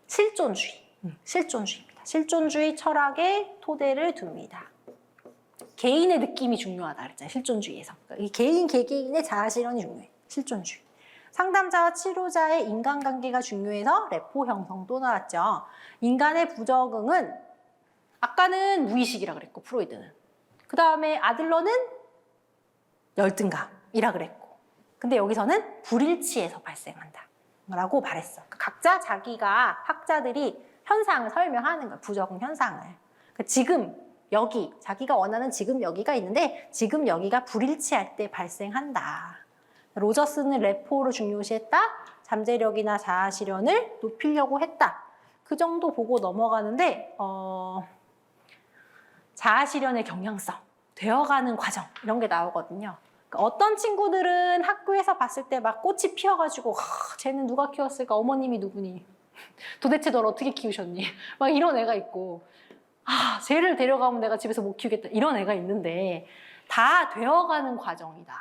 A: 실존주의. 실존주의입니다. 실존주의 철학에 토대를 둡니다. 개인의 느낌이 중요하다 그랬잖아요. 실존주의에서. 그러니까 이 개개인의 자아실현이 중요해. 실존주의. 상담자와 치료자의 인간관계가 중요해서 레포 형성도 나왔죠. 인간의 부적응은 아까는 무의식이라 그랬고 프로이드는. 그 다음에 아들러는 열등감이라 그랬고. 근데 여기서는 불일치에서 발생한다 라고 말했어. 각자 자기가 학자들이 현상을 설명하는 거야. 부적응 현상을. 그러니까 지금 여기 자기가 원하는 지금 여기가 있는데 지금 여기가 불일치할 때 발생한다. 로저스는 레포를 중요시했다. 잠재력이나 자아실현을 높이려고 했다. 그 정도 보고 넘어가는데 자아실현의 경향성, 되어가는 과정 이런 게 나오거든요. 그러니까 어떤 친구들은 학교에서 봤을 때 막 꽃이 피어가지고 쟤는 누가 키웠을까? 어머님이 누구니? 도대체 널 어떻게 키우셨니? 막 이런 애가 있고 쟤를 데려가면 내가 집에서 못 키우겠다 이런 애가 있는데 다 되어가는 과정이다.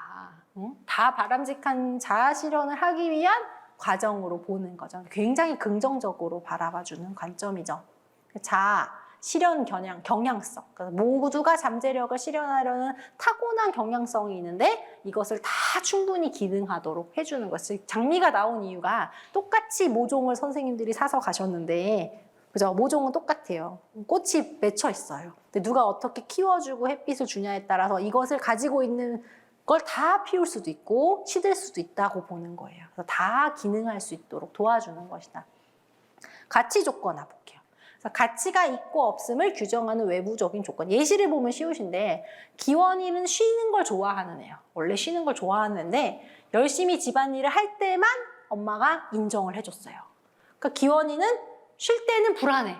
A: 응? 다 바람직한 자아실현을 하기 위한 과정으로 보는 거죠. 굉장히 긍정적으로 바라봐주는 관점이죠. 자아, 실현 경향성. 그러니까 모두가 잠재력을 실현하려는 타고난 경향성이 있는데 이것을 다 충분히 기능하도록 해주는 것이 장미가 나온 이유가 똑같이 모종을 선생님들이 사서 가셨는데 그죠? 모종은 똑같아요. 꽃이 맺혀 있어요. 근데 누가 어떻게 키워주고 햇빛을 주냐에 따라서 이것을 가지고 있는 걸 다 피울 수도 있고 시들 수도 있다고 보는 거예요. 그래서 다 기능할 수 있도록 도와주는 것이다. 가치 조건 볼게요. 그래서 가치가 있고 없음을 규정하는 외부적인 조건. 예시를 보면 쉬우신데 기원이는 쉬는 걸 좋아하는 애예요. 원래 쉬는 걸 좋아하는데 열심히 집안일을 할 때만 엄마가 인정을 해줬어요. 그러니까 기원이는 쉴 때는 불안해.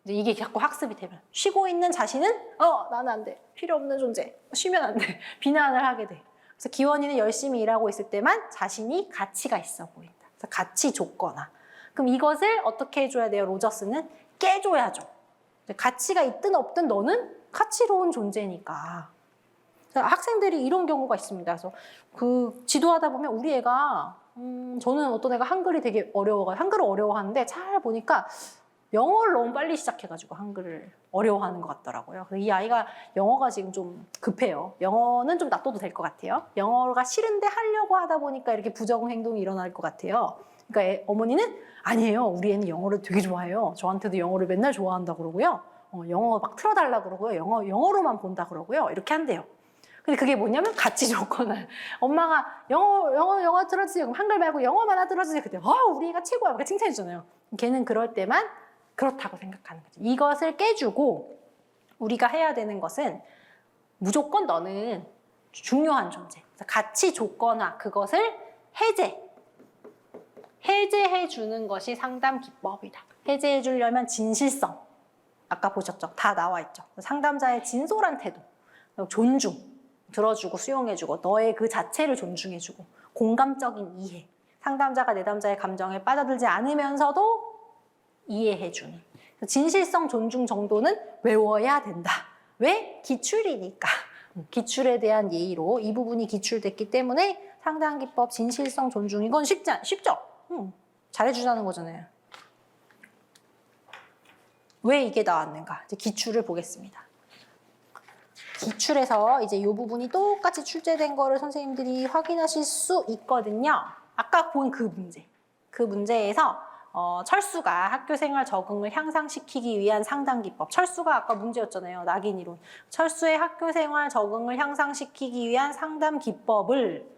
A: 이게 자꾸 학습이 되면 쉬고 있는 자신은 나는 안 돼. 필요 없는 존재. 쉬면 안 돼. 비난을 하게 돼. 그래서 기원이는 열심히 일하고 있을 때만 자신이 가치가 있어 보인다. 그래서 가치 조건화. 그럼 이것을 어떻게 해줘야 돼요? 로저스는 깨줘야죠. 가치가 있든 없든 너는 가치로운 존재니까. 학생들이 이런 경우가 있습니다. 그래서 지도하다 보면 우리 애가 저는 어떤 애가 한글이 되게 어려워가지고 한글을 어려워하는데 잘 보니까 영어를 너무 빨리 시작해가지고 한글을 어려워하는 것 같더라고요. 그래서 이 아이가 영어가 지금 좀 급해요. 영어는 좀 놔둬도 될 것 같아요. 영어가 싫은데 하려고 하다 보니까 이렇게 부적응 행동이 일어날 것 같아요. 그러니까 어머니는 아니에요. 우리 애는 영어를 되게 좋아해요. 저한테도 영어를 맨날 좋아한다 그러고요. 영어 막 틀어달라 그러고요. 영어로만 본다 그러고요. 이렇게 한대요. 근데 그게 뭐냐면 가치 조건을 엄마가 영어 들어주세요. 한글 말고 영어만 하나 들어주세요. 그때 우리 애가 최고야. 그렇게 칭찬해주잖아요. 걔는 그럴 때만 그렇다고 생각하는 거죠. 이것을 깨주고 우리가 해야 되는 것은 무조건 너는 중요한 존재. 가치 조건화 그것을 해제해 주는 것이 상담 기법이다. 해제해 주려면 진실성. 아까 보셨죠? 다 나와 있죠. 상담자의 진솔한 태도, 존중, 들어주고 수용해주고 너의 그 자체를 존중해주고 공감적인 이해. 상담자가 내담자의 감정에 빠져들지 않으면서도 이해해주는. 진실성 존중 정도는 외워야 된다. 왜? 기출이니까. 기출에 대한 예의로 이 부분이 기출됐기 때문에 상담기법 진실성 존중 이건 쉽죠? 잘해주자는 거잖아요. 왜 이게 나왔는가? 이제 기출을 보겠습니다. 기출에서 이제 이 부분이 똑같이 출제된 거를 선생님들이 확인하실 수 있거든요. 아까 본 그 문제. 그 문제에서 철수가 학교생활 적응을 향상시키기 위한 상담기법. 철수가 아까 문제였잖아요. 낙인이론. 철수의 학교생활 적응을 향상시키기 위한 상담기법을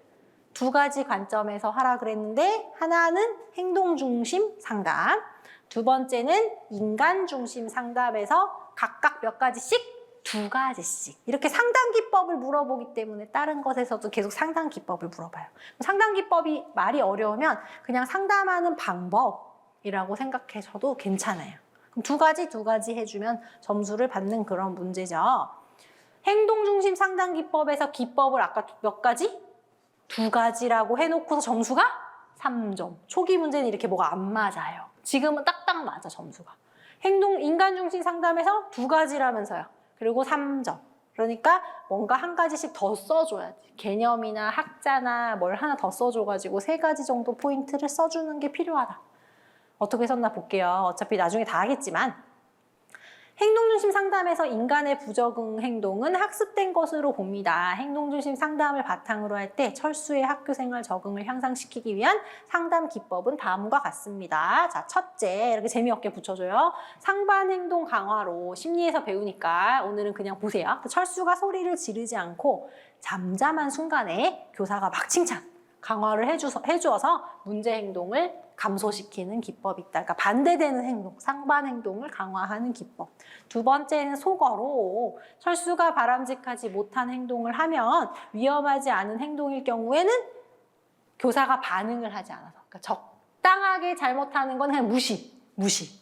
A: 두 가지 관점에서 하라 그랬는데 하나는 행동중심 상담, 두 번째는 인간중심 상담에서 각각 몇 가지씩 두 가지씩 이렇게 상담기법을 물어보기 때문에 다른 것에서도 계속 상담기법을 물어봐요. 상담기법이 말이 어려우면 그냥 상담하는 방법이라고 생각하셔도 괜찮아요. 그럼 두 가지 해주면 점수를 받는 그런 문제죠. 행동중심 상담기법에서 기법을 아까 몇 가지? 두 가지라고 해놓고서 점수가 3점. 초기 문제는 이렇게 뭐가 안 맞아요. 지금은 딱딱 맞아 점수가. 인간중심 상담에서 두 가지라면서요. 그리고 3점. 그러니까 뭔가 한 가지씩 더 써줘야지. 개념이나 학자나 뭘 하나 더 써줘가지고 3가지 정도 포인트를 써주는 게 필요하다. 어떻게 썼나 볼게요. 어차피 나중에 다 하겠지만 행동중심 상담에서 인간의 부적응 행동은 학습된 것으로 봅니다. 행동중심 상담을 바탕으로 할 때 철수의 학교생활 적응을 향상시키기 위한 상담 기법은 다음과 같습니다. 자, 첫째, 이렇게 재미없게 붙여줘요. 상반행동 강화로 심리에서 배우니까 오늘은 그냥 보세요. 철수가 소리를 지르지 않고 잠잠한 순간에 교사가 막 칭찬, 강화를 해주어서 문제 행동을 감소시키는 기법이 있다. 그러니까 반대되는 행동, 상반 행동을 강화하는 기법. 2번째는 속어로 철수가 바람직하지 못한 행동을 하면 위험하지 않은 행동일 경우에는 교사가 반응을 하지 않아서 그러니까 적당하게 잘못하는 건 그냥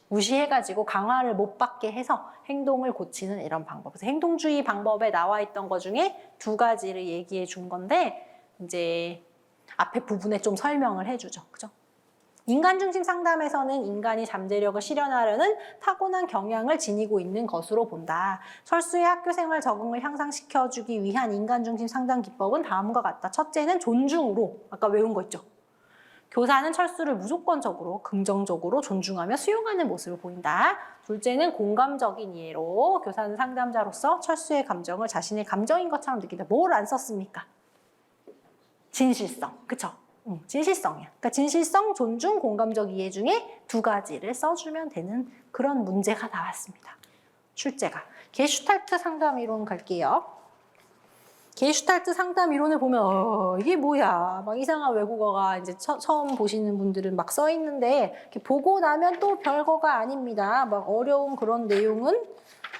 A: 무시해가지고 강화를 못 받게 해서 행동을 고치는 이런 방법. 그래서 행동주의 방법에 나와 있던 것 중에 2가지를 얘기해 준 건데 이제 앞에 부분에 좀 설명을 해주죠. 그죠? 인간중심 상담에서는 인간이 잠재력을 실현하려는 타고난 경향을 지니고 있는 것으로 본다. 철수의 학교생활 적응을 향상시켜주기 위한 인간중심 상담 기법은 다음과 같다. 첫째는 존중으로, 아까 외운 거 있죠? 교사는 철수를 무조건적으로, 긍정적으로 존중하며 수용하는 모습을 보인다. 둘째는 공감적인 이해로, 교사는 상담자로서 철수의 감정을 자신의 감정인 것처럼 느낀다. 뭘 안 썼습니까? 진실성, 그쵸? 진실성이야. 그러니까 진실성, 존중, 공감적 이해 중에 2가지를 써주면 되는 그런 문제가 나왔습니다. 출제가. 게슈탈트 상담 이론 갈게요. 게슈탈트 상담 이론을 보면 이게 뭐야? 막 이상한 외국어가 이제 처음 보시는 분들은 막 써 있는데 이렇게 보고 나면 또 별거가 아닙니다. 막 어려운 그런 내용은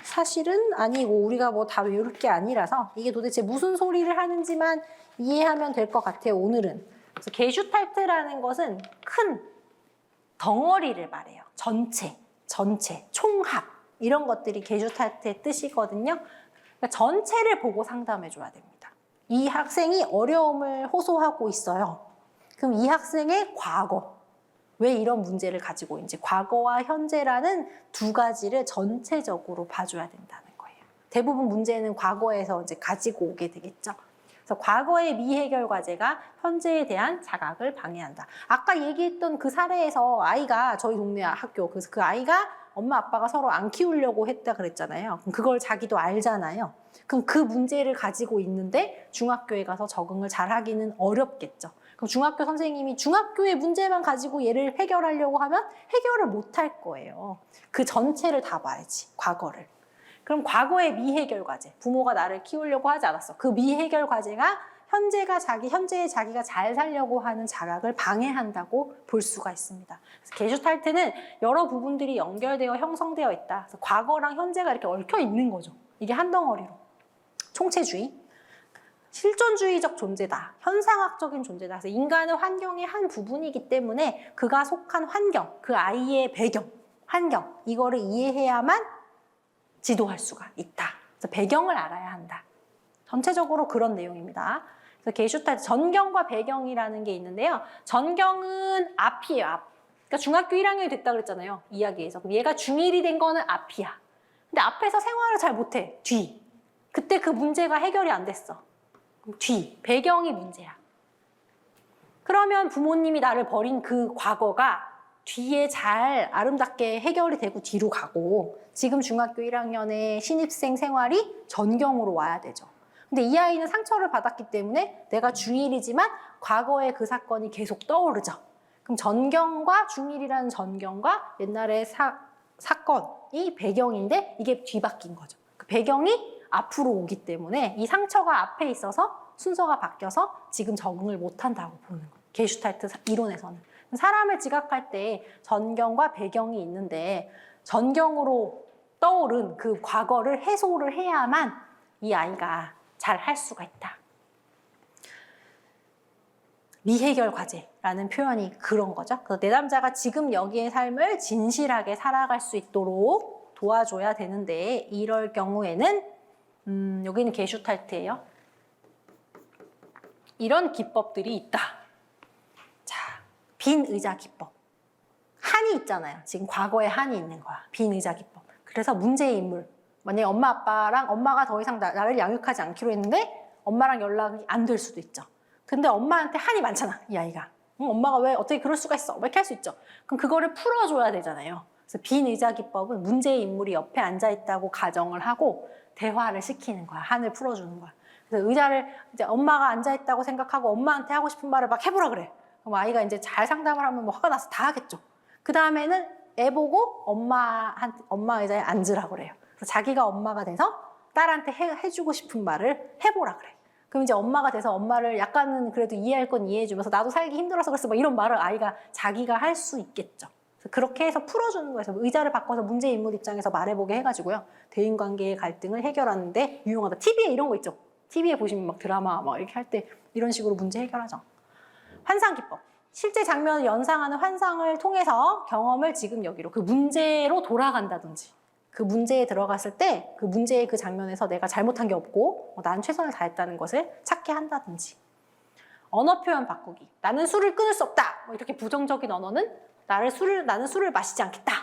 A: 사실은 아니고 우리가 뭐 다 외울 게 아니라서 이게 도대체 무슨 소리를 하는지만 이해하면 될 것 같아요. 오늘은. 그래서 게슈탈트라는 것은 큰 덩어리를 말해요. 전체, 총합 이런 것들이 게슈탈트의 뜻이거든요. 그러니까 전체를 보고 상담해줘야 됩니다. 이 학생이 어려움을 호소하고 있어요. 그럼 이 학생의 과거, 왜 이런 문제를 가지고 있는지 과거와 현재라는 2가지를 전체적으로 봐줘야 된다는 거예요. 대부분 문제는 과거에서 이제 가지고 오게 되겠죠. 그래서 과거의 미해결 과제가 현재에 대한 자각을 방해한다. 아까 얘기했던 그 사례에서 아이가 저희 동네 학교 그 아이가 엄마 아빠가 서로 안 키우려고 했다 그랬잖아요. 그럼 그걸 자기도 알잖아요. 그럼 그 문제를 가지고 있는데 중학교에 가서 적응을 잘하기는 어렵겠죠. 그럼 중학교 선생님이 중학교의 문제만 가지고 얘를 해결하려고 하면 해결을 못할 거예요. 그 전체를 다 봐야지, 과거를. 그럼 과거의 미해결 과제, 부모가 나를 키우려고 하지 않았어. 그 미해결 과제가 현재의 자기가 잘 살려고 하는 자각을 방해한다고 볼 수가 있습니다. 그래서 게슈탈트는 여러 부분들이 연결되어 형성되어 있다. 그래서 과거랑 현재가 이렇게 얽혀 있는 거죠. 이게 한 덩어리로. 총체주의, 실존주의적 존재다. 현상학적인 존재다. 그래서 인간은 환경의 한 부분이기 때문에 그가 속한 환경, 그 아이의 배경, 환경, 이거를 이해해야만 지도할 수가 있다. 그래서 배경을 알아야 한다. 전체적으로 그런 내용입니다. 그래서 게슈탈트 전경과 배경이라는 게 있는데요. 전경은 앞이에요, 앞. 그러니까 중학교 1학년이 됐다 그랬잖아요, 이야기에서. 그럼 얘가 중1이 된 거는 앞이야. 근데 앞에서 생활을 잘 못해, 뒤. 그때 그 문제가 해결이 안 됐어. 그럼 뒤, 배경이 문제야. 그러면 부모님이 나를 버린 그 과거가 뒤에 잘 아름답게 해결이 되고 뒤로 가고 지금 중학교 1학년의 신입생 생활이 전경으로 와야 되죠. 근데 이 아이는 상처를 받았기 때문에 내가 중1이지만 과거의 그 사건이 계속 떠오르죠. 그럼 전경과 중1이라는 전경과 옛날의 사건이 배경인데 이게 뒤바뀐 거죠. 그 배경이 앞으로 오기 때문에 이 상처가 앞에 있어서 순서가 바뀌어서 지금 적응을 못한다고 보는 거예요. 게슈탈트 이론에서는. 사람을 지각할 때 전경과 배경이 있는데 전경으로 떠오른 그 과거를 해소를 해야만 이 아이가 잘 할 수가 있다. 미해결 과제라는 표현이 그런 거죠. 그래서 내 남자가 지금 여기의 삶을 진실하게 살아갈 수 있도록 도와줘야 되는데 이럴 경우에는 여기는 게슈탈트예요. 이런 기법들이 있다. 자, 빈 의자 기법. 한이 있잖아요. 지금 과거에 한이 있는 거야. 빈 의자 기법. 그래서 문제의 인물, 만약에 엄마 아빠랑 엄마가 더 이상 나를 양육하지 않기로 했는데 엄마랑 연락이 안 될 수도 있죠. 근데 엄마한테 한이 많잖아, 이 아이가. 엄마가 왜 어떻게 그럴 수가 있어? 뭐 이렇게 할 수 있죠. 그럼 그거를 풀어줘야 되잖아요. 그래서 빈의자 기법은 문제의 인물이 옆에 앉아있다고 가정을 하고 대화를 시키는 거야. 한을 풀어주는 거야. 그래서 의자를 이제 엄마가 앉아있다고 생각하고 엄마한테 하고 싶은 말을 막 해보라 그래. 그럼 아이가 이제 잘 상담을 하면 뭐 화가 나서 다 하겠죠. 그 다음에는 애 보고 엄마 의자에 앉으라 그래요. 그래서 자기가 엄마가 돼서 딸한테 해주고 싶은 말을 해보라 그래. 그럼 이제 엄마가 돼서 엄마를 약간은 그래도 이해할 건 이해해주면서 나도 살기 힘들어서 그랬어. 막 이런 말을 아이가 자기가 할 수 있겠죠. 그래서 그렇게 해서 풀어주는 거예요. 의자를 바꿔서 문제 인물 입장에서 말해보게 해가지고요. 대인관계의 갈등을 해결하는데 유용하다. TV에 이런 거 있죠. TV에 보시면 막 드라마 막 이렇게 할 때 이런 식으로 문제 해결하죠. 환상기법. 실제 장면을 연상하는 환상을 통해서 경험을 지금 여기로 그 문제로 돌아간다든지 그 문제에 들어갔을 때 그 문제의 그 장면에서 내가 잘못한 게 없고 난 최선을 다했다는 것을 찾게 한다든지. 언어 표현 바꾸기. 나는 술을 끊을 수 없다. 뭐 이렇게 부정적인 언어는 나는 술을 마시지 않겠다.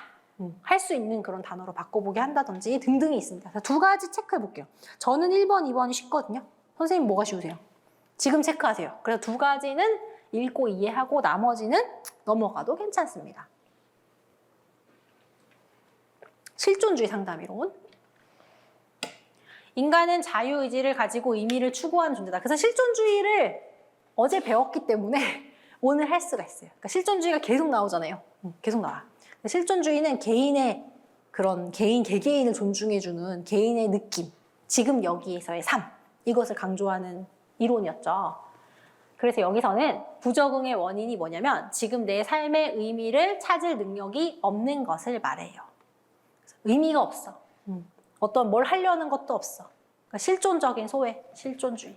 A: 할 수 있는 그런 단어로 바꿔보게 한다든지 등등이 있습니다. 그래서 두 가지 체크해 볼게요. 저는 1번, 2번이 쉽거든요. 선생님 뭐가 쉬우세요? 지금 체크하세요. 그래서 두 가지는 읽고 이해하고 나머지는 넘어가도 괜찮습니다. 실존주의 상담이론. 인간은 자유의지를 가지고 의미를 추구하는 존재다. 그래서 실존주의를 어제 배웠기 때문에 오늘 할 수가 있어요. 그러니까 실존주의가 계속 나오잖아요. 계속 나와. 실존주의는 개인의 그런 개개인을 존중해주는 개인의 느낌, 지금 여기에서의 삶, 이것을 강조하는 이론이었죠. 그래서 여기서는 부적응의 원인이 뭐냐면 지금 내 삶의 의미를 찾을 능력이 없는 것을 말해요. 의미가 없어. 어떤 뭘 하려는 것도 없어. 그러니까 실존적인 소외, 실존주의.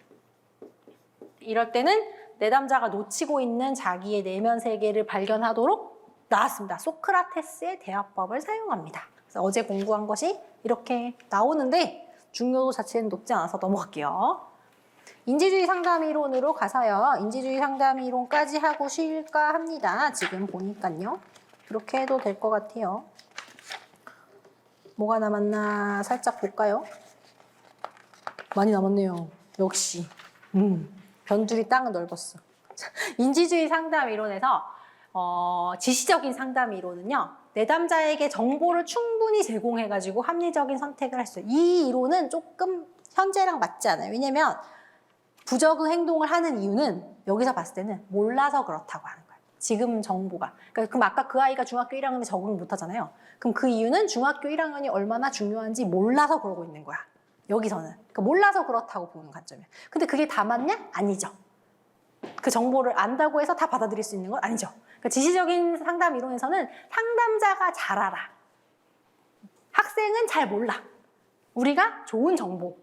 A: 이럴 때는 내담자가 놓치고 있는 자기의 내면 세계를 발견하도록 나왔습니다. 소크라테스의 대화법을 사용합니다. 그래서 어제 공부한 것이 이렇게 나오는데 중요도 자체는 높지 않아서 넘어갈게요. 인지주의 상담이론으로 가서요. 인지주의 상담이론까지 하고 쉴까 합니다. 지금 보니까요. 그렇게 해도 될 것 같아요. 뭐가 남았나 살짝 볼까요? 많이 남았네요. 역시. 변두리 땅은 넓었어. 인지주의 상담 이론에서 지시적인 상담 이론은요. 내담자에게 정보를 충분히 제공해가지고 합리적인 선택을 할 수 있어요. 이 이론은 조금 현재랑 맞지 않아요. 왜냐면 부적응 행동을 하는 이유는 여기서 봤을 때는 몰라서 그렇다고 하는 거예요. 지금 정보가. 그러니까 그럼 아까 그 아이가 중학교 1학년에 적응을 못하잖아요. 그럼 그 이유는 중학교 1학년이 얼마나 중요한지 몰라서 그러고 있는 거야. 여기서는. 그러니까 몰라서 그렇다고 보는 관점이에요. 근데 그게 다 맞냐? 아니죠. 그 정보를 안다고 해서 다 받아들일 수 있는 건 아니죠. 그러니까 지시적인 상담 이론에서는 상담자가 잘 알아. 학생은 잘 몰라. 우리가 좋은 정보,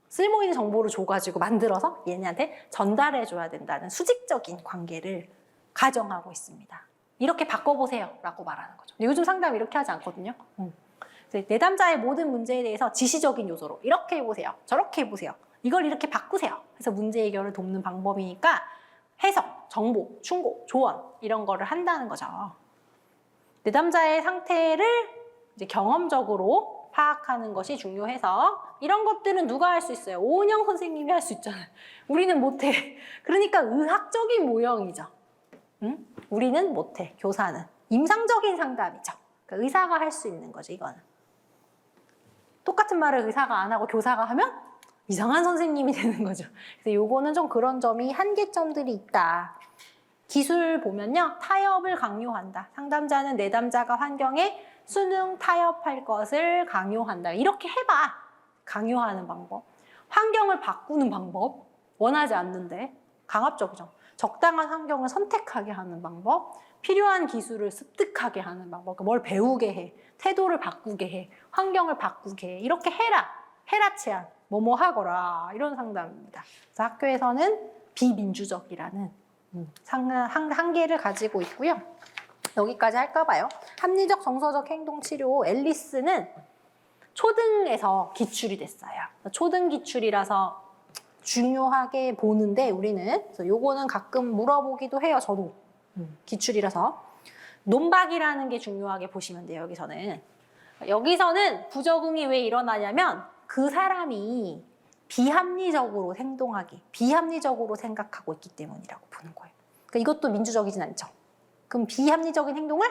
A: 쓸모있는 정보를 줘가지고 만들어서 얘네한테 전달해줘야 된다는 수직적인 관계를 가정하고 있습니다. 이렇게 바꿔보세요 라고 말하는 거죠. 요즘 상담 이렇게 하지 않거든요. 내담자의 모든 문제에 대해서 지시적인 요소로 이렇게 해보세요. 저렇게 해보세요. 이걸 이렇게 바꾸세요. 그래서 문제 해결을 돕는 방법이니까 해석, 정보, 충고, 조언 이런 거를 한다는 거죠. 내담자의 상태를 이제 경험적으로 파악하는 것이 중요해서 이런 것들은 누가 할 수 있어요? 오은영 선생님이 할 수 있잖아요. 우리는 못해. 그러니까 의학적인 모형이죠. 우리는 못해, 교사는. 임상적인 상담이죠. 그러니까 의사가 할 수 있는 거죠, 이거는. 똑같은 말을 의사가 안 하고 교사가 하면 이상한 선생님이 되는 거죠. 그래서 요거는 좀 그런 점이 한계점들이 있다. 기술 보면요, 타협을 강요한다. 상담자는 내담자가 환경에 수능 타협할 것을 강요한다. 이렇게 해봐. 강요하는 방법. 환경을 바꾸는 방법. 원하지 않는데 강압적이죠. 적당한 환경을 선택하게 하는 방법. 필요한 기술을 습득하게 하는 방법. 그러니까 뭘 배우게 해. 태도를 바꾸게 해. 환경을 바꾸게 해. 이렇게 해라. 해라 제안. 뭐뭐 하거라. 이런 상담입니다. 그래서 학교에서는 비민주적이라는 한계를 가지고 있고요. 여기까지 할까 봐요. 합리적 정서적 행동 치료 앨리스는 초등에서 기출이 됐어요. 초등 기출이라서 중요하게 보는데 우리는 그래서 요거는 가끔 물어보기도 해요. 저도 기출이라서 논박이라는 게 중요하게 보시면 돼요. 여기서는 여기서는 부적응이 왜 일어나냐면 그 사람이 비합리적으로 행동하기, 비합리적으로 생각하고 있기 때문이라고 보는 거예요. 그러니까 이것도 민주적이진 않죠. 그럼 비합리적인 행동을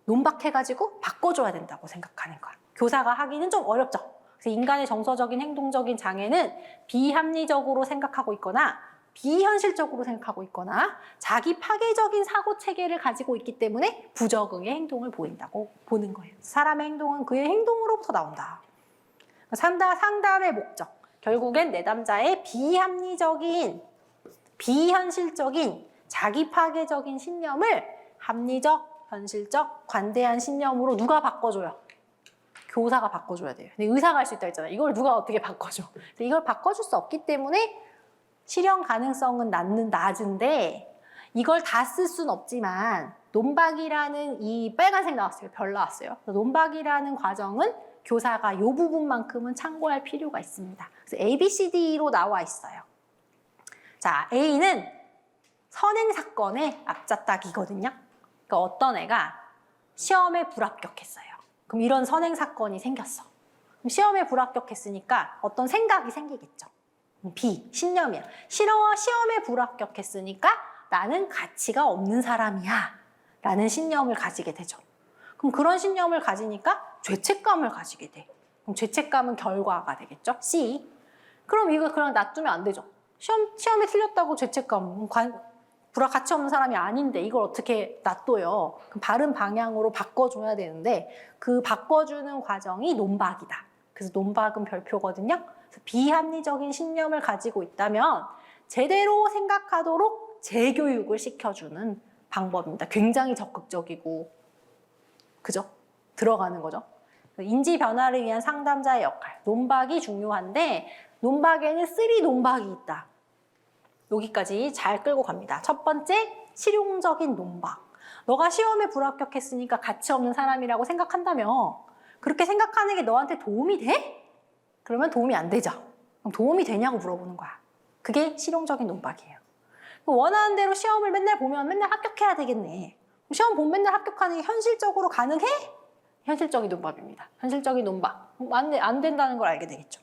A: 논박해가지고 바꿔줘야 된다고 생각하는 거야. 교사가 하기는 좀 어렵죠. 그래서 인간의 정서적인 행동적인 장애는 비합리적으로 생각하고 있거나 비현실적으로 생각하고 있거나 자기 파괴적인 사고 체계를 가지고 있기 때문에 부적응의 행동을 보인다고 보는 거예요. 사람의 행동은 그의 행동으로부터 나온다. 상담의 목적, 결국엔 내담자의 비합리적인, 비현실적인, 자기 파괴적인 신념을 합리적, 현실적, 관대한 신념으로 누가 바꿔줘요? 교사가 바꿔줘야 돼요. 근데 의사가 할 수 있다 했잖아요. 이걸 누가 어떻게 바꿔줘? 근데 이걸 바꿔줄 수 없기 때문에 실현 가능성은 낮은데 이걸 다 쓸 수는 없지만 논박이라는 이 빨간색 나왔어요. 별 나왔어요. 논박이라는 과정은 교사가 이 부분만큼은 참고할 필요가 있습니다. 그래서 A, B, C, D로 나와 있어요. 자, A는 선행 사건의 앞잡다기거든요. 그러니까 어떤 애가 시험에 불합격했어요. 그럼 이런 선행 사건이 생겼어. 그럼 시험에 불합격했으니까 어떤 생각이 생기겠죠. B, 신념이야. 시험에 불합격했으니까 나는 가치가 없는 사람이야 라는 신념을 가지게 되죠. 그럼 그런 신념을 가지니까 죄책감을 가지게 돼. 그럼 죄책감은 결과가 되겠죠. C. 그럼 이거 그냥 놔두면 안 되죠. 시험에 틀렸다고 죄책감, 가치 없는 사람이 아닌데 이걸 어떻게 놔둬요. 그럼 바른 방향으로 바꿔줘야 되는데 그 바꿔주는 과정이 논박이다. 그래서 논박은 별표거든요. 그래서 비합리적인 신념을 가지고 있다면 제대로 생각하도록 재교육을 시켜주는 방법입니다. 굉장히 적극적이고, 그죠? 들어가는 거죠. 인지 변화를 위한 상담자의 역할, 논박이 중요한데 논박에는 3 논박이 있다. 여기까지 잘 끌고 갑니다. 첫 번째, 실용적인 논박. 너가 시험에 불합격했으니까 가치 없는 사람이라고 생각한다며 그렇게 생각하는 게 너한테 도움이 돼? 그러면 도움이 안 되죠. 그럼 도움이 되냐고 물어보는 거야. 그게 실용적인 논박이에요. 원하는 대로 시험을 맨날 보면 맨날 합격해야 되겠네. 시험 보면 맨날 합격하는 게 현실적으로 가능해? 현실적인 논박입니다. 현실적인 논박. 안 된다는 걸 알게 되겠죠.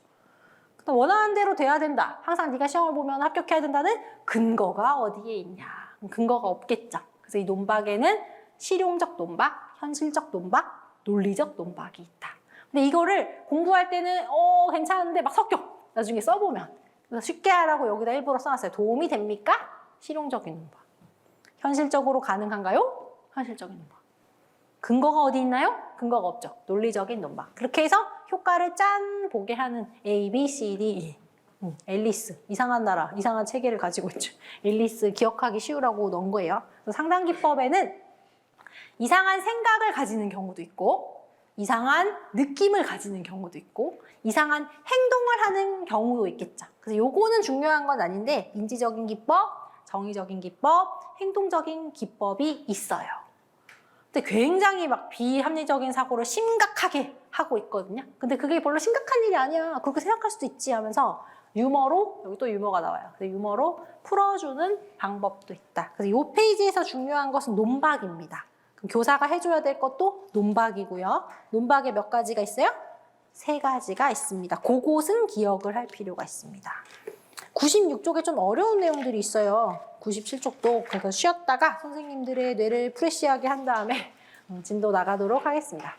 A: 원하는 대로 돼야 된다. 항상 네가 시험을 보면 합격해야 된다는 근거가 어디에 있냐. 근거가 없겠죠. 그래서 이 논박에는 실용적 논박, 현실적 논박, 논리적 논박이 있다. 근데 이거를 공부할 때는 괜찮은데 막 섞여. 나중에 써보면. 그래서 쉽게 하라고 여기다 일부러 써놨어요. 도움이 됩니까? 실용적인 논박. 현실적으로 가능한가요? 현실적인 논박. 근거가 어디 있나요? 근거가 없죠. 논리적인 논박. 그렇게 해서 효과를 짠 보게 하는 A, B, C, D, E. 앨리스. 이상한 나라, 이상한 체계를 가지고 있죠. 앨리스 기억하기 쉬우라고 넣은 거예요. 상담 기법에는 이상한 생각을 가지는 경우도 있고 이상한 느낌을 가지는 경우도 있고 이상한 행동을 하는 경우도 있겠죠. 그래서 요거는 중요한 건 아닌데 인지적인 기법, 정의적인 기법, 행동적인 기법이 있어요. 근데 굉장히 막 비합리적인 사고를 심각하게 하고 있거든요. 근데 그게 별로 심각한 일이 아니야. 그렇게 생각할 수도 있지 하면서 유머로, 여기 또 유머가 나와요. 그래서 유머로 풀어주는 방법도 있다. 그래서 이 페이지에서 중요한 것은 논박입니다. 그럼 교사가 해줘야 될 것도 논박이고요. 논박에 몇 가지가 있어요? 3가지가 있습니다. 그곳은 기억을 할 필요가 있습니다. 96쪽에 좀 어려운 내용들이 있어요. 97쪽도 그래서 쉬었다가 선생님들의 뇌를 프레시하게 한 다음에 진도 나가도록 하겠습니다.